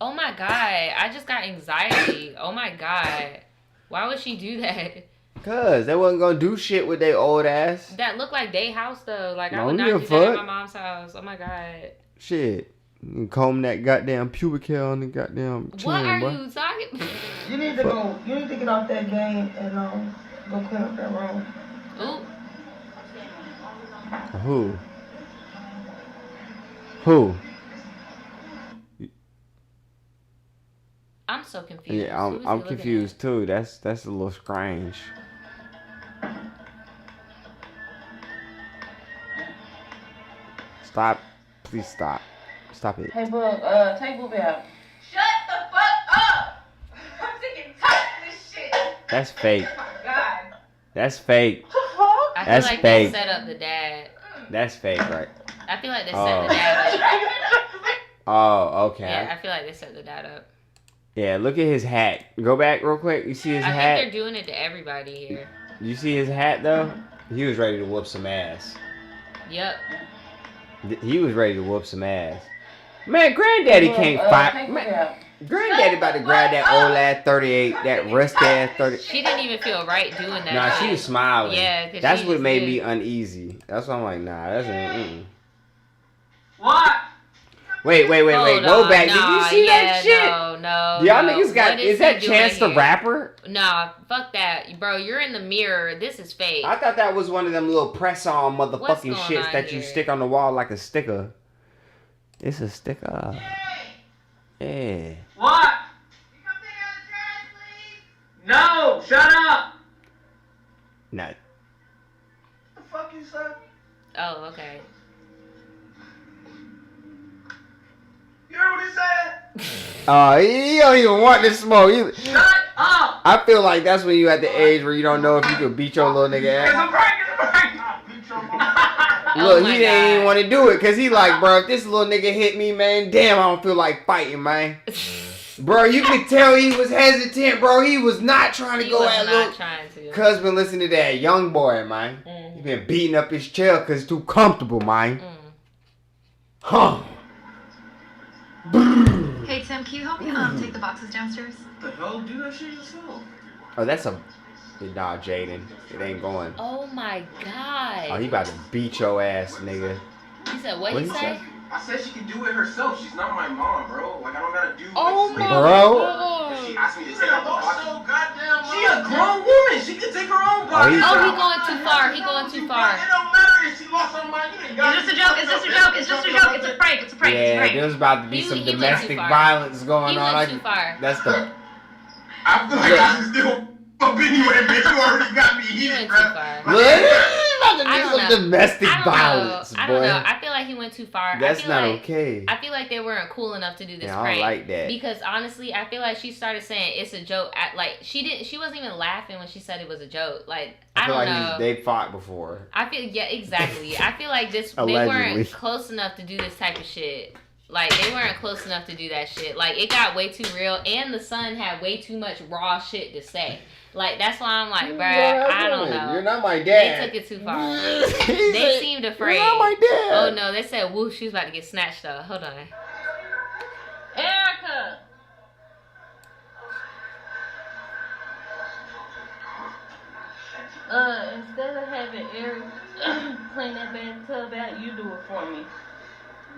Oh my God, I just got anxiety. Oh my God. Why would she do that? Cause they wasn't gonna do shit with their old ass. That looked like they house though. Like I would not do that at my mom's house. Oh my God. Shit. You comb that goddamn pubic hair on the goddamn chin, what are boy. you talking? You need to go. You need to get off that game and go clean up that room. Ooh. Who? Who? I'm so confused. Yeah, I'm confused too. That's a little strange. Stop. Please stop. Stop it. Hey, bro, take Booby out. Shut the fuck up! I'm sick and tired of this shit. That's fake. Oh my god. That's fake. I That's feel like fake. they set up the dad. That's fake, right? I feel like they set the dad up. Oh, okay. Yeah, I feel like they set the dad up. Yeah, look at his hat. Go back real quick. You see his hat? I think they're doing it to everybody here. You see his hat though? He was ready to whoop some ass. Yep. He was ready to whoop some ass. Man, Granddaddy can't fight. Man, Granddaddy about to grab that old ass 38, that rust ass 30. She didn't even feel right doing that. Nah, she was smiling. Yeah, that's what made me uneasy. That's why I'm like, nah, that's What? Wait. Go back. Did you see that shit? No. Y'all niggas got. Is that Chance the Rapper? Nah, fuck that, bro. You're in the mirror. This is fake. I thought that was one of them little press-on motherfucking shits that you stick on the wall like a sticker. It's a sticker. Yeah. What? You come take out the trash, please? No, shut up. No. What the fuck you said? Oh, okay. You heard what he said? He don't even want to smoke. Shut up. I feel like that's when you at the age where you don't know if you could beat your little nigga ass. Look, he didn't even want to do it because he like, bro, if this little nigga hit me, man, damn, I don't feel like fighting, man. Bro, you could tell he was hesitant, bro. He was not trying to go at little. Cuz been listening to that young boy, man. Mm-hmm. He been beating up his chair because it's too comfortable, man. Huh. Hey Tim, can you help me take the boxes downstairs? What the hell? Do that shit yourself. Oh, that's a... Nah, Jaden. It ain't going. Oh my god. Oh, he about to beat your ass, nigga. He said, what he say? I said she can do it herself. She's not my mom, bro. Like, I don't gotta do Oh my god. She asked me to take out the box. She a grown woman. She can take her own box. Oh, he going too far. He going too far. It don't matter if she lost her mind. It's just a joke. It's just a joke. It's just a joke. It's a prank. It's a prank. Yeah, there's about to be some domestic violence going on. He went too far. That's the... I feel like I should still up anyway, bitch. You already got me heated, bro. Domestic violence, boy. I don't know. I feel like he went too far. That's not okay. I feel like they weren't cool enough to do this prank. I don't like that. Because honestly, I feel like she started saying it's a joke. She wasn't even laughing when she said it was a joke. Like, I don't know. They fought before. I feel exactly. I feel like they weren't close enough to do this type of shit. Like, they weren't close enough to do that shit. Like, it got way too real, and the son had way too much raw shit to say. Like, that's why I'm like, bruh, I don't know. You're not my dad. They took it too far. They seemed afraid. You're not my dad. Oh, no, they said, woo, she was about to get snatched up. Hold on. Erica! Instead of having Eric clean that bathtub out, you do it for me.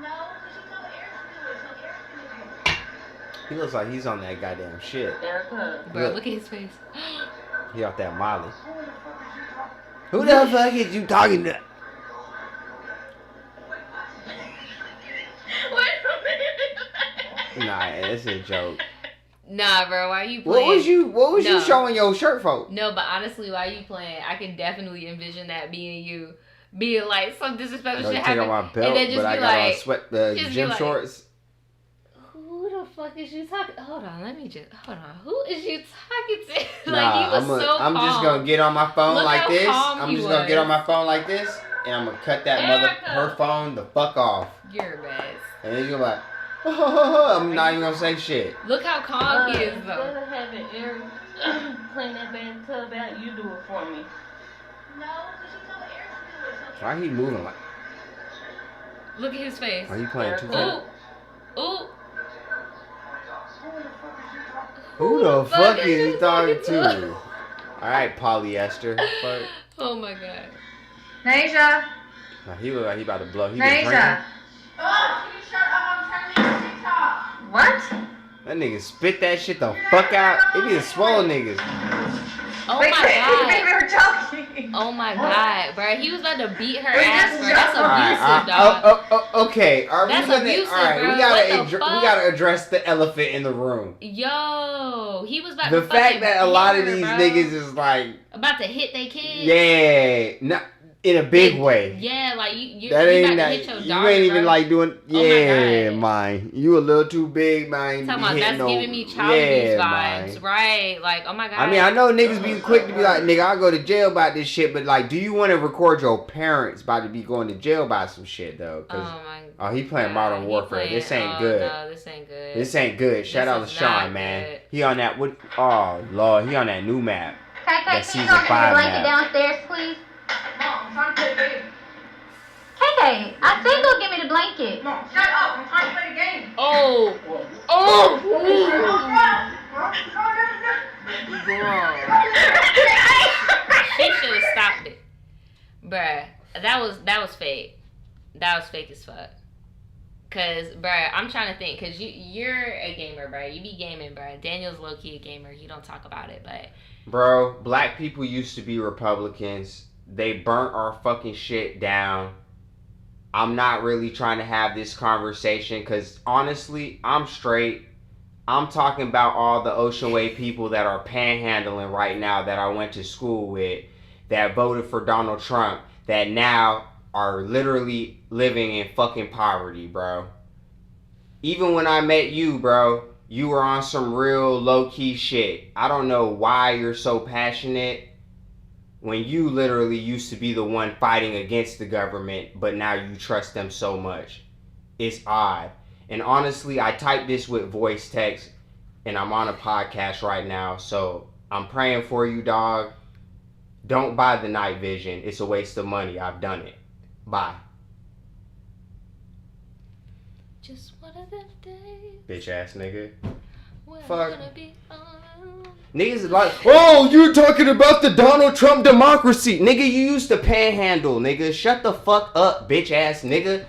No, because you told Eric to do it, so Eric can do it. He looks like he's on that goddamn shit. Erica. Bro, look at his face. He off that Molly. Who the fuck is you talking to? Nah, it's a joke. Nah, bro, why are you playing? What was you showing your shirt for? No, but honestly, why are you playing? I can definitely envision that being you. Being like some disrespectful shit happen. My belt, and then just but be I got on sweat gym shorts. Who the fuck is you talking? Hold on. Who is you talking to? Like, he was so calm. I'm just gonna get on my phone like this. I'm just gonna get on my phone like this, and I'm gonna cut that her phone the fuck off. You're a mess. And then you're like, I'm not even gonna say shit. Look how calm he is though. Instead of having Eric clean that bathtub out, you do it for me. No, because you told Eric to do it, so Why he moving like? Look at his face. Are you playing too fast? Ooh. Who the fuck is he talking to? Alright, polyester. Fuck. Oh my god. Nasia. Nah, he look like he about to blow. He Nasia. Oh, can you shut up? I'm trying to make a TikTok. What? That nigga spit that shit the fuck out. It be the swallow niggas. Oh my god. We were joking. Oh my god, bro. He was about to beat her ass, bro. That's abusive, dog. Okay. That's abusive, bro. We gotta address the elephant in the room. Yo, he was about to the fact that a lot of these niggas is like about to hit their kids. Yeah, not in a big way. Yeah, like you that ain't about to hit your daughter, you ain't even like doing. Yeah, man, you a little too big, man. Talking about that's giving me child abuse vibes, right? Like, oh my god. I mean, I know niggas be quick to be like, nigga, I'll go to jail about this shit, but like, do you want to record your parents about to be going to jail by some shit though? Cause, he playing Modern Warfare. This ain't good. No, this ain't good. This ain't good. Shout out to Sean, man. He on that. What? Oh Lord, he on that new map. That season 5 map. Downstairs, please. Mom, I'm trying to play the game. KK, I said go give me the blanket. Mom, shut up. I'm trying to play the game. Oh. She should have stopped it. Bruh, that was fake. That was fake as fuck. Cause, bruh, I'm trying to think. Cause you're a gamer, bruh. You be gaming, bruh. Daniel's low-key a gamer. He don't talk about it, but... Bro, black people used to be Republicans. They burnt our fucking shit down. I'm not really trying to have this conversation because honestly, I'm straight. I'm talking about all the Ocean Way people that are panhandling right now that I went to school with, that voted for Donald Trump, that now are literally living in fucking poverty, bro. Even when I met you, bro, you were on some real low-key shit. I don't know why you're so passionate when you literally used to be the one fighting against the government, but now you trust them so much. It's odd. And honestly, I typed this with voice text, and I'm on a podcast right now, so I'm praying for you, dog. Don't buy the night vision. It's a waste of money. I've done it. Bye. Just one of them days. Bitch ass nigga. Fuck. Niggas is like, oh, you talking about the Donald Trump democracy. Nigga, you used to panhandle, nigga. Shut the fuck up, bitch ass nigga.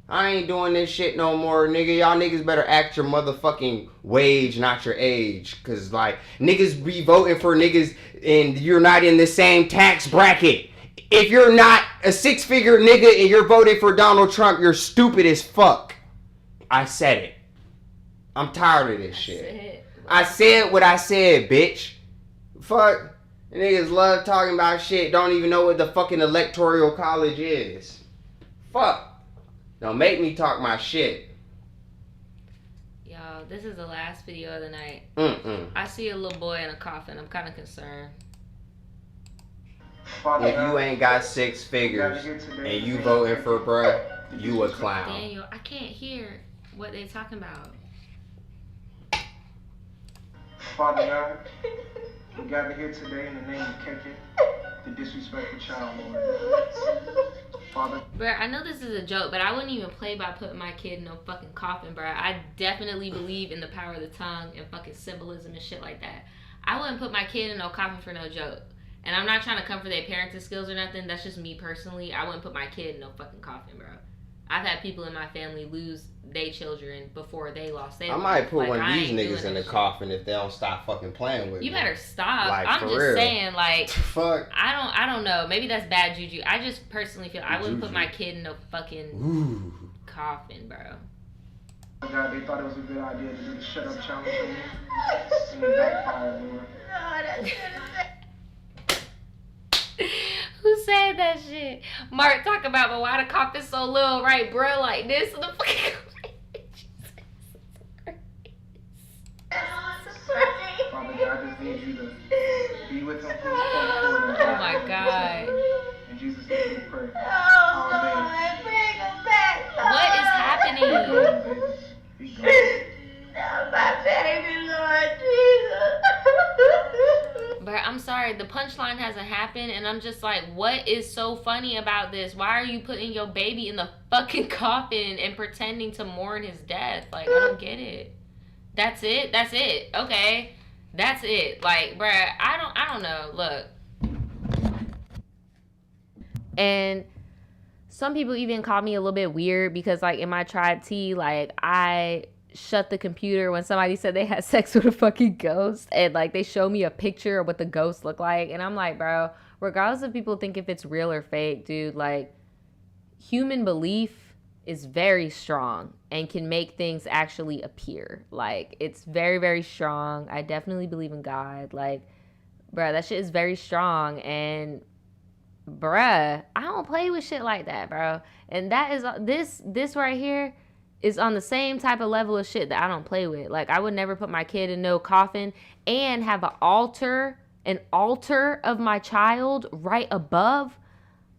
I ain't doing this shit no more, nigga. Y'all niggas better act your motherfucking wage, not your age. Cause like, niggas be voting for niggas and you're not in the same tax bracket. If you're not a 6-figure nigga and you're voting for Donald Trump, you're stupid as fuck. I said it. I'm tired of this shit. I said what I said, bitch. Fuck. Niggas love talking about shit. Don't even know what the fucking electoral college is. Fuck. Don't make me talk my shit. Yo, this is the last video of the night. I see a little boy in a coffin. I'm kind of concerned. If you ain't got 6 figures and you voting for bruh, you a clown. Daniel, I can't hear what they talking about. Father God, we gather here today in the name of KK, the disrespectful child, Lord. Father. Bruh, I know this is a joke, but I wouldn't even play by putting my kid in no fucking coffin, bruh. I definitely believe in the power of the tongue and fucking symbolism and shit like that. I wouldn't put my kid in no coffin for no joke. And I'm not trying to come for their parenting skills or nothing. That's just me personally. I wouldn't put my kid in no fucking coffin, bro. I've had people in my family lose their children before they lost their I might put one of these niggas in the coffin if they don't stop fucking playing with me. You better stop. Like, I'm just real. saying, like, fuck. I don't know. Maybe that's bad juju. I just personally feel I wouldn't put my kid in no fucking coffin, bro. God, they thought it was a good idea to do the shut up challenge on me. And it backfired, Lord. Who said that shit? Mark talk about, but why the coffin so little, right, bro? Like this and the fucking. Father God, I just need you to be with him. Oh my God. In Jesus' name we pray. Oh, Lord, bring him back. What is happening? Be gone. Oh, my baby, Lord Jesus. But I'm sorry, the punchline hasn't happened, and I'm just like, what is so funny about this? Why are you putting your baby in the fucking coffin and pretending to mourn his death? Like, I don't get it. That's it? That's it. Okay. That's it. Like, bruh, I don't know. Look. And some people even call me a little bit weird because, like, in my tribe T, like, I shut the computer when somebody said they had sex with a fucking ghost, and like they show me a picture of what the ghost looked like, and I'm like, bro, regardless of people think if it's real or fake, dude, like, human belief is very strong and can make things actually appear. Like, it's very, very strong. I definitely believe in God. Like, bruh, that shit is very strong. And, bruh, I don't play with shit like that, bro. And that is, this right here is on the same type of level of shit that I don't play with. Like, I would never put my kid in no coffin and have an altar of my child right above.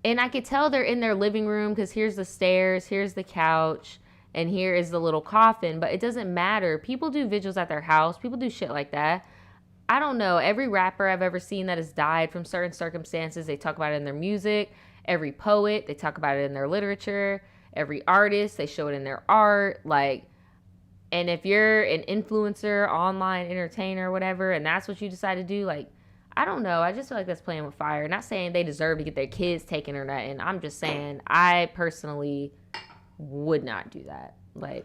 And I could tell they're in their living room because here's the stairs, here's the couch, and here is the little coffin. But it doesn't matter. People do vigils at their house. People do shit like that. I don't know. Every rapper I've ever seen that has died from certain circumstances, they talk about it in their music. Every poet, they talk about it in their literature. Every artist, they show it in their art. Like, and if you're an influencer, online entertainer, whatever, and that's what you decide to do, like, I don't know. I just feel like that's playing with fire. Not saying they deserve to get their kids taken or nothing. I'm just saying I personally would not do that. Like,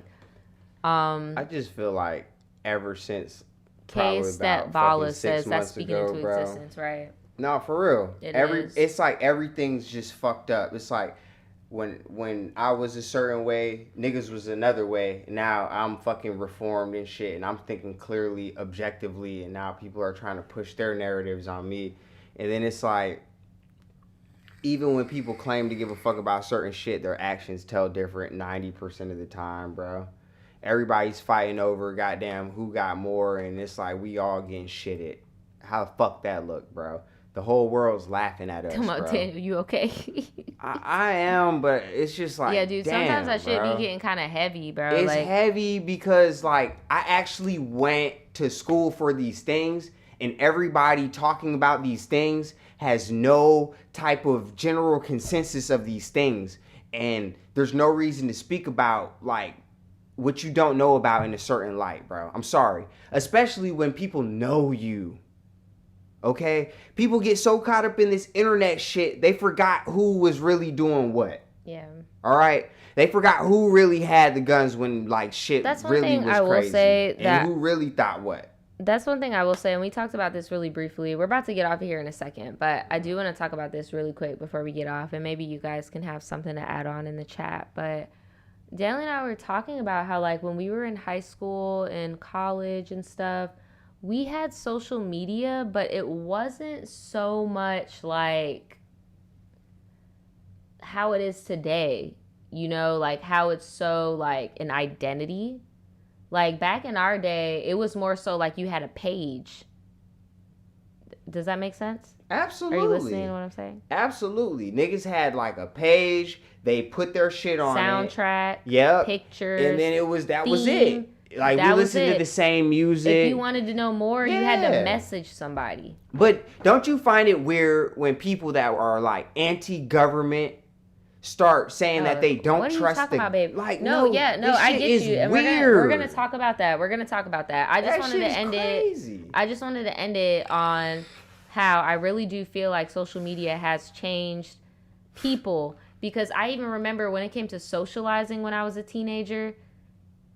I just feel like ever since K Step Bala says that's speaking into existence, right? No, for real. It's like everything's just fucked up. It's like when I was a certain way, niggas was another way. Now I'm fucking reformed and shit, and I'm thinking clearly, objectively, and now people are trying to push their narratives on me. And then it's like, even when people claim to give a fuck about certain shit, their actions tell different 90% of the time, bro. Everybody's fighting over goddamn who got more, and it's like we all getting shitted. How the fuck that look, bro? The whole world's laughing at us. Come on, bro. Daniel, you okay? I am, but it's just like, yeah, dude. damn, sometimes that shit bro. be getting kind of heavy, bro. It's like, heavy because like I actually went to school for these things, and everybody talking about these things has no type of general consensus of these things, and there's no reason to speak about like what you don't know about in a certain light, bro. I'm sorry, especially when people know you. Okay? People get so caught up in this internet shit, they forgot who was really doing what. Yeah. All right? They forgot who really had the guns when, like, shit that's one really thing was I will crazy. say and that who really thought what. That's one thing I will say, and we talked about this really briefly. We're about to get off of here in a second, but I do want to talk about this really quick before we get off, and maybe you guys can have something to add on in the chat. But Daniel and I were talking about how, like, when we were in high school and college and stuff, we had social media, but it wasn't so much like how it is today, you know, like how it's so like an identity. Like back in our day, it was more so like you had a page. Does that make sense? Absolutely. Are you listening to what I'm saying? Absolutely. Niggas had like a page, they put their shit on soundtrack, yep. pictures, and then that was it. Like, we listened to the same music. If you wanted to know more, you had to message somebody. But don't you find it weird when people that are, like, anti-government start saying that they don't trust the... What are you talking about, babe? Like, no, I get you. And weird. We're gonna talk about that. I just wanted to end it... I just wanted to end it on how I really do feel like social media has changed people. Because I even remember when it came to socializing when I was a teenager...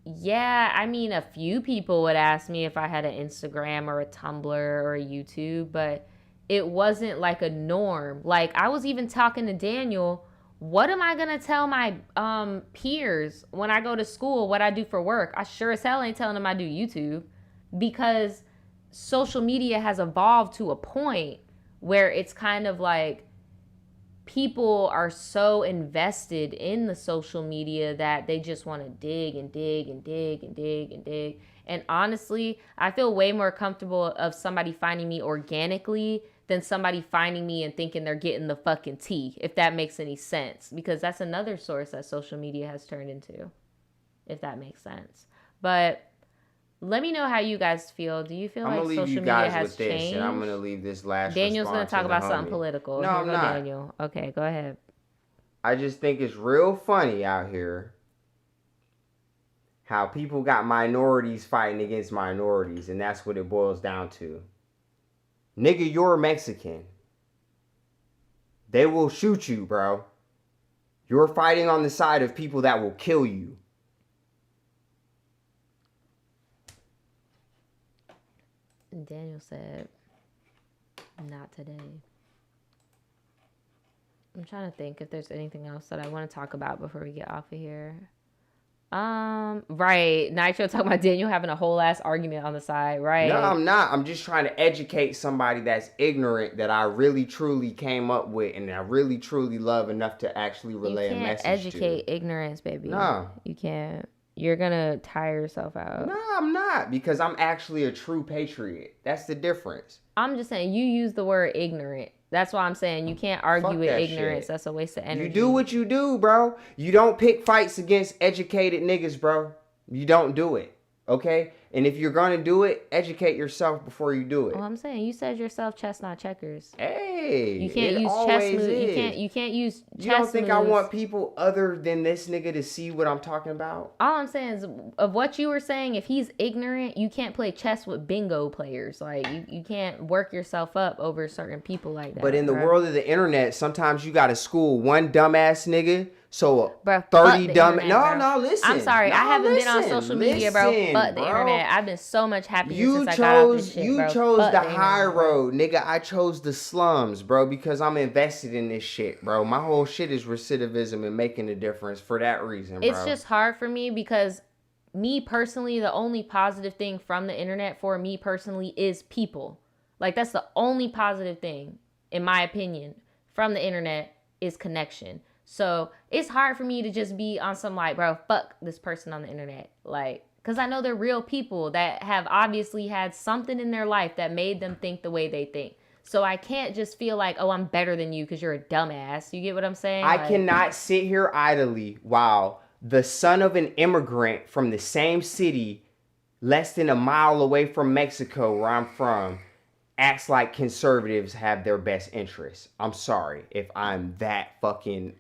Yeah, I mean, a few people would ask me if I had an Instagram or a Tumblr or a YouTube, but it wasn't like a norm. Like, I was even talking to Daniel, what am I going to tell my peers when I go to school, what I do for work? I sure as hell ain't telling them I do YouTube, because social media has evolved to a point where it's kind of like, people are so invested in the social media that they just want to dig and dig and dig and dig and dig. And honestly, I feel way more comfortable of somebody finding me organically than somebody finding me and thinking they're getting the fucking tea, if that makes any sense. Because that's another source that social media has turned into, if that makes sense. But let me know how you guys feel. Do you feel like social media has changed? And I'm going to leave this last Daniel's going to talk about homie. Something political. No, I'm not. Daniel. Okay, go ahead. I just think it's real funny out here how people got minorities fighting against minorities, and that's what it boils down to. Nigga, you're Mexican. They will shoot you, bro. You're fighting on the side of people that will kill you. Daniel said, not today. I'm trying to think if there's anything else that I want to talk about before we get off of here. Right. Nitro talking about Daniel having a whole ass argument on the side, right? No, I'm not. I'm just trying to educate somebody that's ignorant that I really truly came up with and I really truly love enough to actually relay a message to. You can't educate ignorance, baby. No. You can't. You're gonna tire yourself out. No, I'm not, because I'm actually a true patriot. That's the difference. I'm just saying, you use the word ignorant. That's why I'm saying you can't argue with ignorance. Shit. That's a waste of energy. You do what you do, bro. You don't pick fights against educated niggas, bro. You don't do it. Okay? And if you're going to do it, educate yourself before you do it. Well, I'm saying, you said yourself, chess, not checkers. Hey, you can't use chess moves. You can't use chess. You don't think moves. I want people other than this nigga to see what I'm talking about? All I'm saying is, of what you were saying, if he's ignorant, you can't play chess with bingo players. Like, you can't work yourself up over certain people like that. But in the world of the internet, sometimes you got to school one dumbass nigga. So 30 dumb. No, listen. I'm sorry. I haven't been on social media, bro. Fuck the internet. I've been so much happier since I got off this shit, You chose the high road, nigga. I chose the slums, bro, because I'm invested in this shit, bro. My whole shit is recidivism and making a difference for that reason, bro. It's just hard for me because me personally, the only positive thing from the internet for me personally is people. Like, that's the only positive thing, in my opinion, from the internet is connection. So it's hard for me to just be on some like, bro, fuck this person on the internet. Like, because I know they're real people that have obviously had something in their life that made them think the way they think. So I can't just feel like, oh, I'm better than you because you're a dumbass. You get what I'm saying? I cannot sit here idly while the son of an immigrant from the same city, less than a mile away from Mexico, where I'm from, acts like conservatives have their best interests. I'm sorry if I'm that fucking...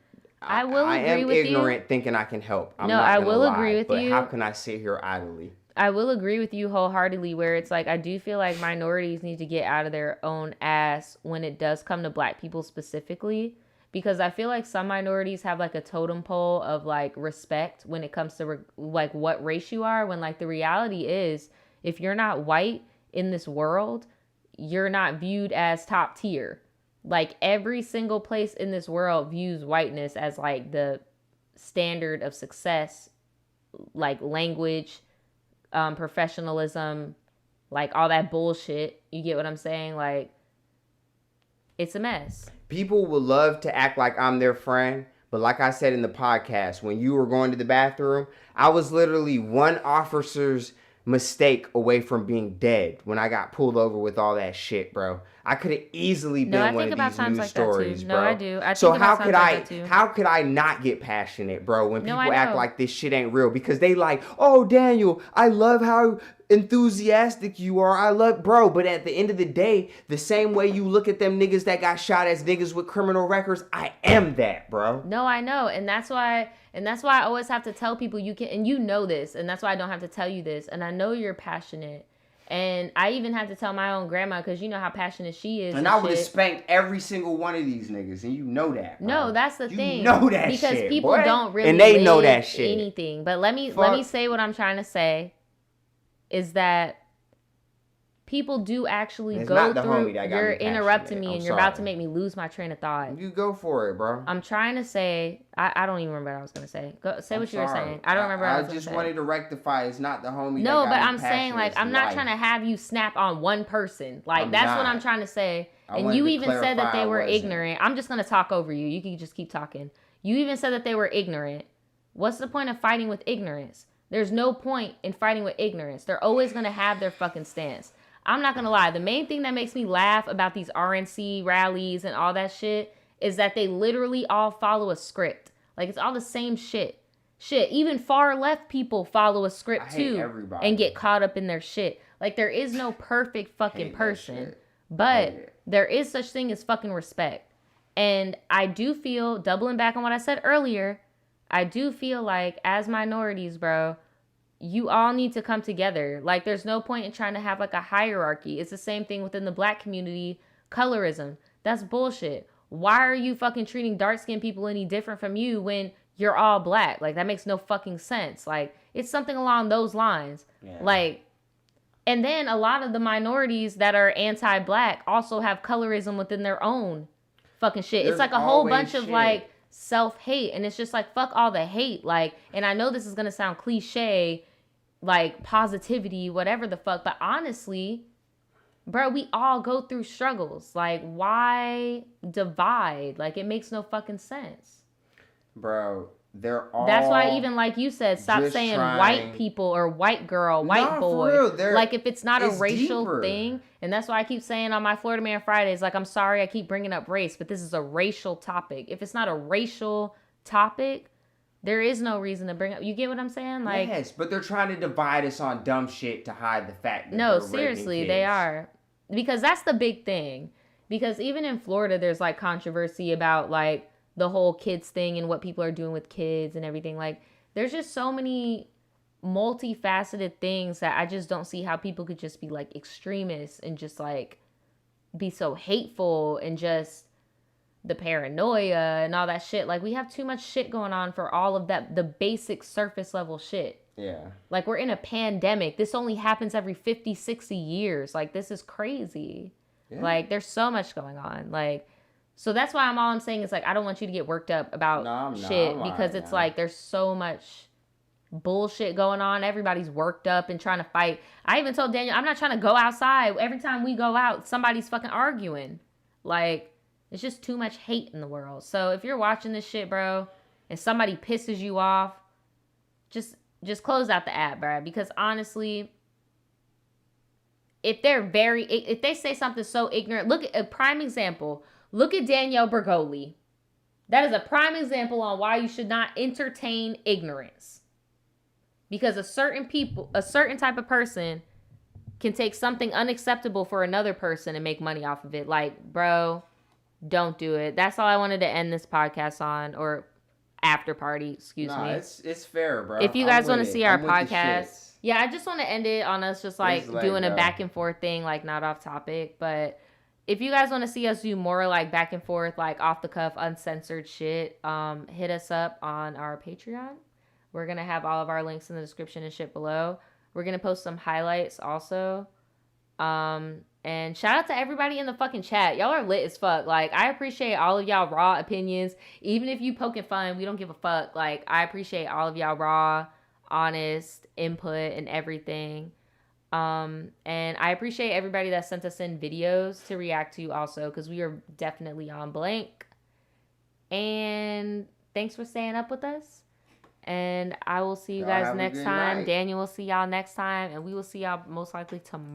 I am ignorant thinking I can help. I will agree with you. But how can I sit here idly? I will agree with you wholeheartedly where it's like, I do feel like minorities need to get out of their own ass when it does come to black people specifically. Because I feel like some minorities have like a totem pole of like respect when it comes to like what race you are. When like the reality is, if you're not white in this world, you're not viewed as top tier. Like, every single place in this world views whiteness as, like, the standard of success, like, language, professionalism, like, all that bullshit. You get what I'm saying? Like, it's a mess. People would love to act like I'm their friend, but like I said in the podcast, when you were going to the bathroom, I was literally one officer's mistake away from being dead when I got pulled over with all that shit, bro. I could have easily been one of these news like stories, bro. No, I do. So how could I not get passionate, bro, when people act like this shit ain't real? Because they like, oh, Daniel, I love how enthusiastic you are. Bro, but at the end of the day, the same way you look at them niggas that got shot as niggas with criminal records, I am that, bro. No, I know. And that's why I always have to tell people you can, and you know this, and that's why I don't have to tell you this. And I know you're passionate. And I even have to tell my own grandma, because you know how passionate she is. And I would have spanked every single one of these niggas, and you know that, bro. No, that's the thing. You know that because shit, people boy. Don't really and they know that shit. Anything. But let me say what I'm trying to say is that people do actually go through. You're interrupting me, and you're about to make me lose my train of thought. You go for it, bro. I'm trying to say. I don't even remember what I was gonna say. Go say what you were saying. I don't remember. What I was just gonna wanted to rectify. It's not the homie. No, that got but me I'm saying like I'm not trying to have you snap on one person. Like that's what I'm trying to say. And you even said that they were ignorant. I'm just gonna talk over you. You can just keep talking. You even said that they were ignorant. What's the point of fighting with ignorance? There's no point in fighting with ignorance. They're always gonna have their fucking stance. I'm not gonna lie. The main thing that makes me laugh about these RNC rallies and all that shit is that they literally all follow a script. Like, it's all the same shit. Even far left people follow a script too and get caught up in their shit. Like, there is no perfect fucking person. But there is such thing as fucking respect. And I do feel, doubling back on what I said earlier, I do feel like as minorities, bro, you all need to come together. Like, there's no point in trying to have like a hierarchy. It's the same thing within the black community. Colorism. That's bullshit. Why are you fucking treating dark-skinned people any different from you when you're all black? Like, that makes no fucking sense. Like, it's something along those lines. Yeah. Like, and then a lot of the minorities that are anti-black also have colorism within their own fucking shit. It's like a whole bunch of like self-hate, and it's just like fuck all the hate. Like, and I know this is gonna sound cliche, like positivity, whatever the fuck, but honestly, bro, we all go through struggles. Like, why divide? Like, it makes no fucking sense. Bro, they're all... That's why even like you said, stop saying white people or white girl, white boy. For real. Like, if it's not a racial thing, and that's why I keep saying on my Florida Man Fridays, like, I'm sorry I keep bringing up race, but this is a racial topic. If it's not a racial topic, there is no reason to bring up... You get what I'm saying? Like, yes, but they're trying to divide us on dumb shit to hide the fact that no, seriously, they are. Because that's the big thing. Because even in Florida, there's, like, controversy about, like, the whole kids thing and what people are doing with kids and everything. Like, there's just so many multifaceted things that I just don't see how people could just be, like, extremists and just, like, be so hateful and just the paranoia and all that shit. Like, we have too much shit going on for all of that, the basic surface level shit. Yeah. Like, we're in a pandemic. This only happens every 50, 60 years. Like, this is crazy. Yeah. Like, there's so much going on. Like, so that's why I'm saying is, like, I don't want you to get worked up about shit because it's like there's so much bullshit going on. Everybody's worked up and trying to fight. I even told Daniel, I'm not trying to go outside. Every time we go out, somebody's fucking arguing. Like, it's just too much hate in the world. So if you're watching this shit, bro, and somebody pisses you off, just close out the app, bro. Because honestly, if they say something so ignorant, look at a prime example. Look at Danielle Bergoli. That is a prime example on why you should not entertain ignorance. Because a certain type of person can take something unacceptable for another person and make money off of it. Like, bro, don't do it. That's all I wanted to end this podcast on, or after party, excuse me. It's fair, bro. If you guys want to see our podcast, yeah, I just want to end it on us just like doing a back and forth thing, like not off topic, but if you guys want to see us do more like back and forth, like off the cuff, uncensored shit, hit us up on our Patreon. We're going to have all of our links in the description and shit below. We're going to post some highlights also. And shout out to everybody in the fucking chat. Y'all are lit as fuck. Like, I appreciate all of y'all raw opinions. Even if you poking fun, we don't give a fuck. Like, I appreciate all of y'all raw, honest input and everything. And I appreciate everybody that sent us in videos to react to also, because we are definitely on blank. And thanks for staying up with us. And I will see you guys next time. Daniel will see y'all next time. And we will see y'all most likely tomorrow.